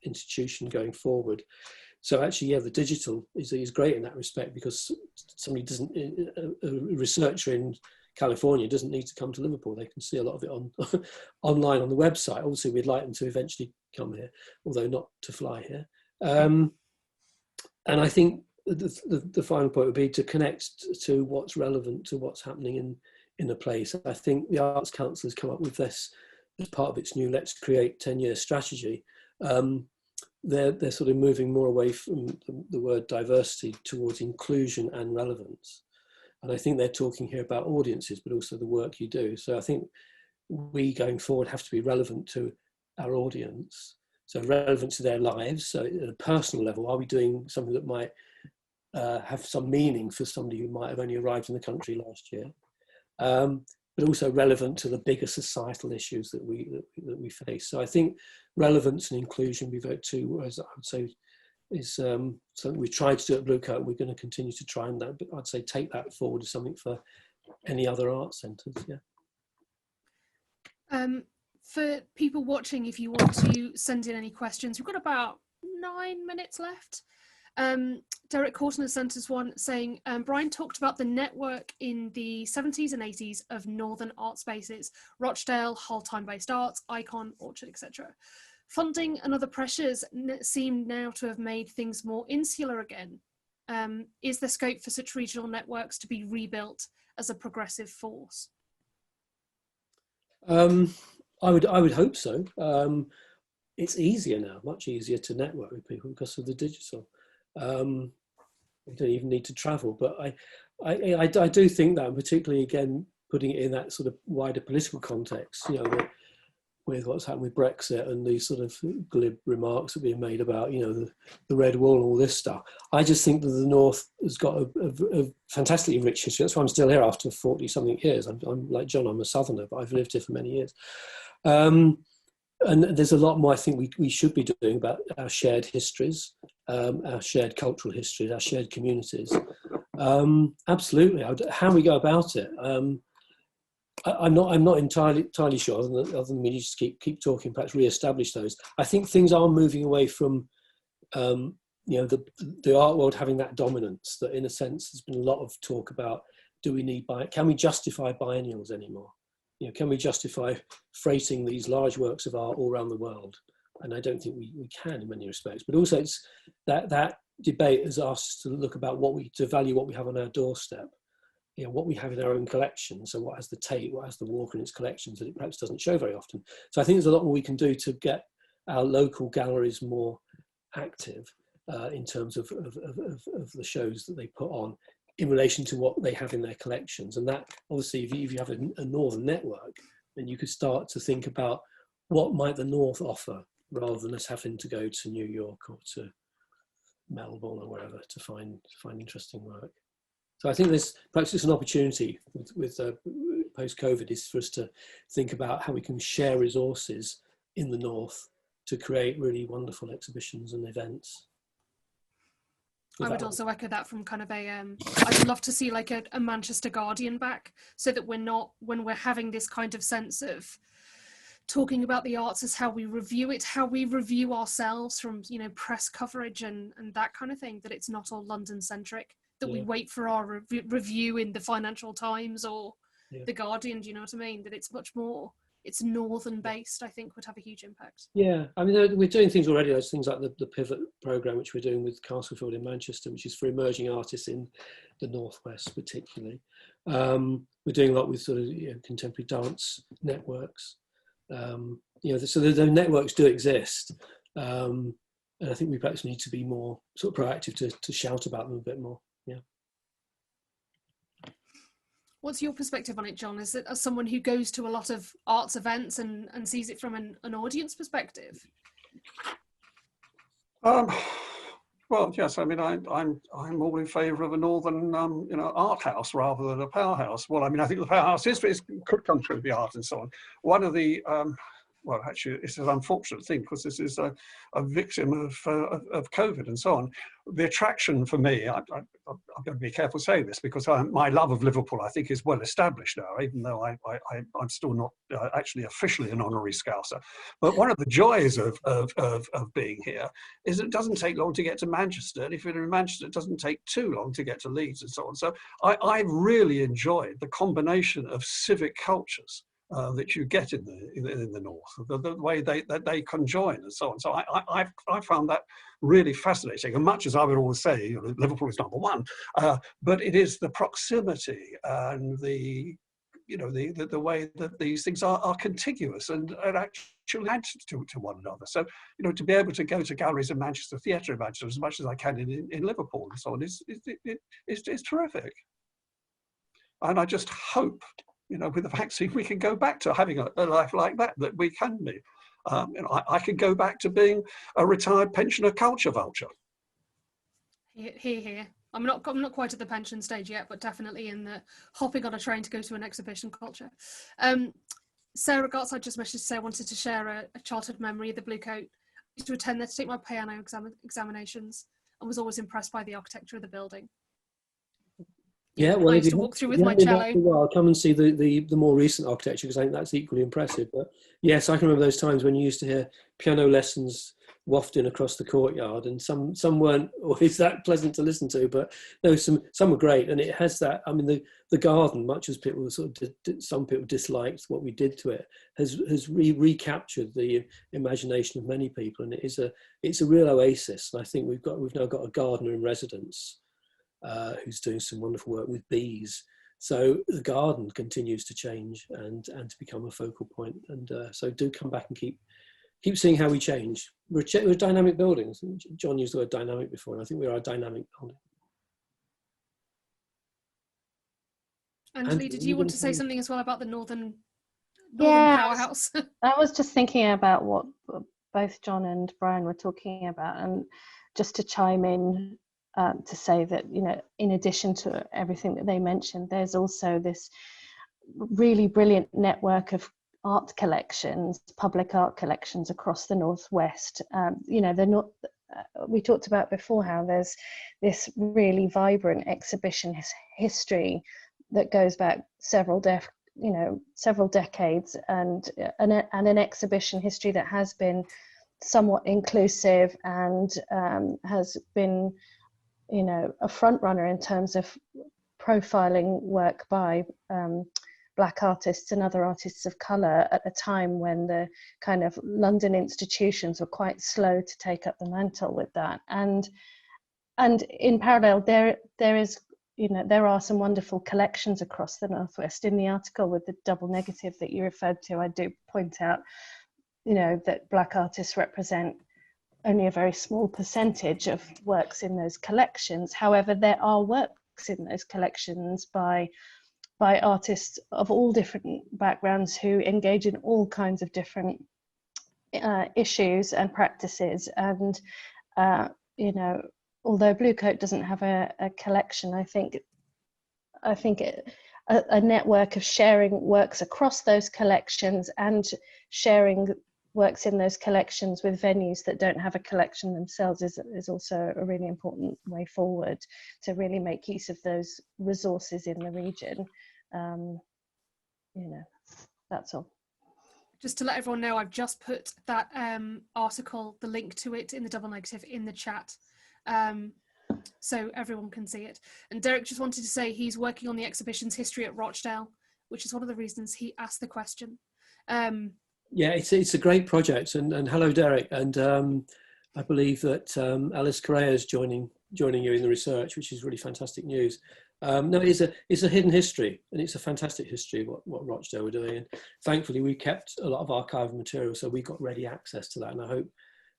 Speaker 2: institution going forward. So actually, yeah, the digital is great in that respect, because somebody a researcher in California doesn't need to come to Liverpool. They can see a lot of it online on the website. Obviously, we'd like them to eventually come here, although not to fly here. I think the final point would be to connect to what's relevant to what's happening in a place. I think the Arts Council has come up with this as part of its new Let's Create 10-year strategy. They're sort of moving more away from the word diversity towards inclusion and relevance. And I think they're talking here about audiences, but also the work you do. So I think we going forward have to be relevant to our audience. So relevant to their lives. So at a personal level, are we doing something that might have some meaning for somebody who might have only arrived in the country last year? But also relevant to the bigger societal issues that we face. So I think relevance and inclusion be vote two, as I would say, is something we've tried to do at Bluecoat. We're going to continue to try and that, but I'd say take that forward as something for any other art centres. Yeah.
Speaker 1: For people watching, if you want to send in any questions, we've got about 9 minutes left. Derek Corton has sent us one saying, Bryan talked about the network in the 70s and 80s of northern art spaces, Rochdale, Hull time-based arts, Icon, Orchard, etc. Funding and other pressures seem now to have made things more insular again. Is there scope for such regional networks to be rebuilt as a progressive force?
Speaker 2: I would hope so. It's easier now, much easier to network with people because of the digital. We don't even need to travel, but I do think that, and particularly again putting it in that sort of wider political context, you know, with what's happened with Brexit and these sort of glib remarks that are being made about, you know, the red wall and all this stuff. I just think that the North has got a fantastically rich history. That's why I'm still here after 40 something years. I'm like John, I'm a Southerner, but I've lived here for many years. And there's a lot more I think we should be doing about our shared histories, our shared cultural histories, our shared communities. Absolutely. How we go about it. I'm not entirely sure, other than we just keep talking, perhaps re-establish those. I think things are moving away from, you know, the art world having that dominance that, in a sense, there's been a lot of talk about, can we justify biennials anymore? You know, can we justify freighting these large works of art all around the world? And I don't think we can in many respects. But also, it's that debate has asked us to look about to value what we have on our doorstep. You know, what we have in our own collection. So what has the Tate, what has the Walker in its collections that it perhaps doesn't show very often. So I think there's a lot more we can do to get our local galleries more active in terms of the shows that they put on in relation to what they have in their collections. And that, obviously, if you have a northern network, then you could start to think about what might the North offer rather than us having to go to New York or to Melbourne or wherever to find interesting work. So I think there's perhaps it's an opportunity with post-COVID is for us to think about how we can share resources in the North to create really wonderful exhibitions and events.
Speaker 1: I would also echo that from kind of I'd love to see like a Manchester Guardian back, so that we're not, when we're having this kind of sense of talking about the arts as how we review it, how we review ourselves from, you know, press coverage and that kind of thing, that it's not all London centric, that we wait for our review in the Financial Times or the Guardian, do you know what I mean? That it's much more, it's northern based, I think would have a huge impact. Yeah,
Speaker 2: I mean, we're doing things already. There's things like the Pivot programme, which we're doing with Castlefield in Manchester, which is for emerging artists in the Northwest particularly. We're doing a lot with sort of, you know, contemporary dance networks. You know, so the networks do exist. And I think we perhaps need to be more sort of proactive to shout about them a bit more. Yeah.
Speaker 1: What's your perspective on it, John? Is it as someone who goes to a lot of arts events and sees it from an audience perspective?
Speaker 3: Well, yes. I mean, I'm all in favour of a northern, you know, art house rather than a powerhouse. Well, I mean, I think the powerhouse could come through the art and so on. One of the well, actually, it's an unfortunate thing because this is a victim of COVID and so on. The attraction for me, I've got to be careful saying this because my love of Liverpool, I think, is well established now, even though I'm still not actually officially an honorary Scouser. But one of the joys of being here is it doesn't take long to get to Manchester. And if you're in Manchester, it doesn't take too long to get to Leeds and so on. So I really enjoyed the combination of civic cultures that you get in the north, the way they conjoin and so on. So I found that really fascinating. And much as I would always say, you know, Liverpool is number one, but it is the proximity and the, you know, the way that these things are contiguous and actually add to one another. So, you know, to be able to go to galleries in Manchester, theatre in Manchester, as much as I can in Liverpool and so on, is terrific. And I just hope, you know, with the vaccine, we can go back to having a life like that we can be. You know, I can go back to being a retired pensioner culture vulture.
Speaker 1: Here. I'm not quite at the pension stage yet, but definitely in the hopping on a train to go to an exhibition culture. Sarah Gotts, I just messaged to say I wanted to share a childhood memory of the Bluecoat. I used to attend there to take my piano examinations and was always impressed by the architecture of the building.
Speaker 2: Yeah, well,
Speaker 1: I
Speaker 2: if
Speaker 1: used to
Speaker 2: you
Speaker 1: walk through with my cello.
Speaker 2: Well, come and see the more recent architecture, because I think that's equally impressive. But yes, I can remember those times when you used to hear piano lessons wafting across the courtyard, and some weren't always that pleasant to listen to, but no, some were great. And it has that. I mean, the garden, much as people sort of some people disliked what we did to it, has recaptured the imagination of many people, and it's a real oasis. And I think we've now got a gardener in residence who's doing some wonderful work with bees. So the garden continues to change and to become a focal point. And so do come back and keep seeing how we change. We're dynamic buildings. John used the word dynamic before, and I think we are a dynamic building.
Speaker 1: Anjalie, did you want to say something as well about the Northern powerhouse?
Speaker 4: I was just thinking about what both John and Brian were talking about, and just to chime in to say that, you know, in addition to everything that they mentioned, there's also this really brilliant network of art collections, public art collections across the Northwest. You know, they're not. We talked about before how there's this really vibrant exhibition history that goes back several decades, and an exhibition history that has been somewhat inclusive and has been, you know, a front runner in terms of profiling work by Black artists and other artists of colour at a time when the kind of London institutions were quite slow to take up the mantle with that. And in parallel, there is, you know, there are some wonderful collections across the Northwest. In the article with the double negative that you referred to, I do point out, you know, that Black artists represent only a very small percentage of works in those collections. However, there are works in those collections by artists of all different backgrounds who engage in all kinds of different issues and practices. And, you know, although Bluecoat doesn't have a collection, I think a network of sharing works across those collections and sharing works in those collections with venues that don't have a collection themselves is also a really important way forward to really make use of those resources in the region. You know, that's all.
Speaker 1: Just to let everyone know, I've just put that article, the link to it in the double negative, in the chat, so everyone can see it. And Derek just wanted to say he's working on the exhibition's history at Rochdale, which is one of the reasons he asked the question.
Speaker 2: Yeah, it's a great project, and hello, Derek. And I believe that Alice Correa is joining you in the research, which is really fantastic news. No, it's a hidden history, and it's a fantastic history what Rochdale were doing. And thankfully, we kept a lot of archival material, so we got ready access to that. And I hope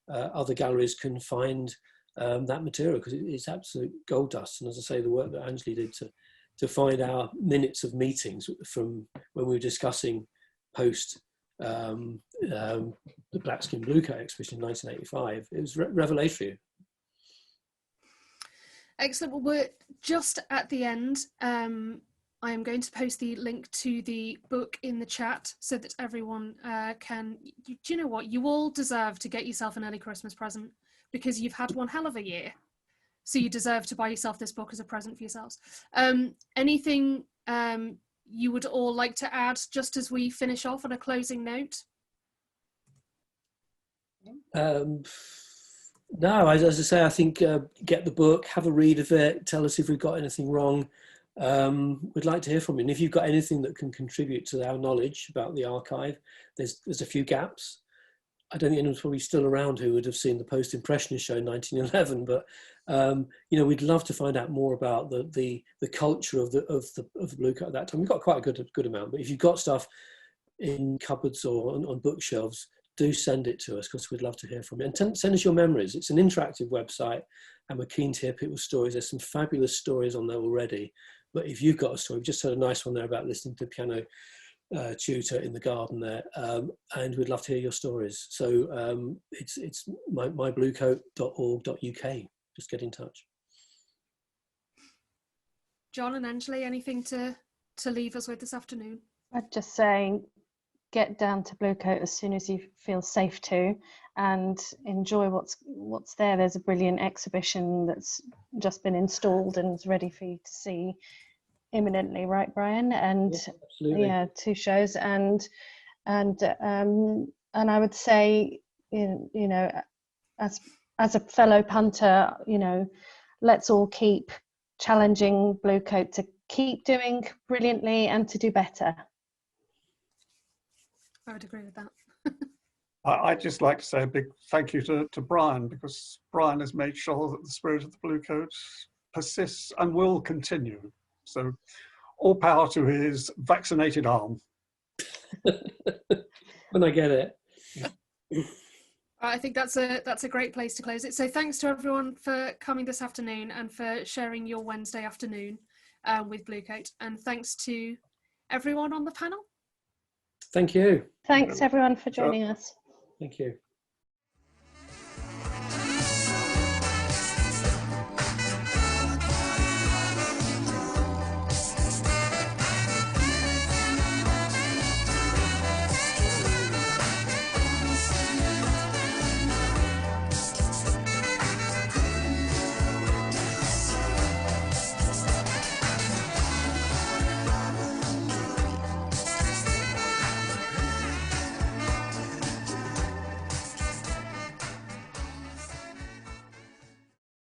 Speaker 2: other galleries can find that material, because it's absolute gold dust. And as I say, the work that Anjalie did to find our minutes of meetings from when we were discussing post the Black Skin Bluecoat exhibition in 1985, it was revelatory.
Speaker 1: Excellent. Well, we're just at the end. I am going to post the link to the book in the chat so that everyone can. Do you know what? You all deserve to get yourself an early Christmas present, because you've had one hell of a year. So you deserve to buy yourself this book as a present for yourselves. Anything you would all like to add just as we finish off on a closing note?
Speaker 2: No, as I say, I think get the book, have a read of it, tell us if we've got anything wrong. we'd like to hear from you. And if you've got anything that can contribute to our knowledge about the archive, there's a few gaps. I don't think anyone's probably still around who would have seen the Post-Impressionist show in 1911, but you know, we'd love to find out more about the culture of the Bluecoat at that time. We've got quite a good amount, but if you've got stuff in cupboards or on bookshelves, do send it to us, because we'd love to hear from you. And send us your memories. It's an interactive website, and we're keen to hear people's stories. There's some fabulous stories on there already, but if you've got a story, we've just heard a nice one there about listening to piano tutor in the garden there, and we'd love to hear your stories. So it's mybluecoat.org.uk. Just get in touch.
Speaker 1: John and Anjalie, anything to leave us with this afternoon?
Speaker 4: I'd just say, get down to Bluecoat as soon as you feel safe to, and enjoy what's there. There's a brilliant exhibition that's just been installed and is ready for you to see imminently, right, Brian? And yeah, 2 shows, and I would say, you know, as a fellow punter, you know, let's all keep challenging Bluecoat to keep doing brilliantly and to do better.
Speaker 1: I would agree with that.
Speaker 3: I'd just like to say a big thank you to Brian, because Brian has made sure that the spirit of the Bluecoat persists and will continue. So all power to his vaccinated arm.
Speaker 2: When I get it.
Speaker 1: I think that's a great place to close it. So thanks to everyone for coming this afternoon and for sharing your Wednesday afternoon with Bluecoat. And thanks to everyone on the panel.
Speaker 2: Thank you.
Speaker 4: Thanks everyone for joining us.
Speaker 2: Thank you.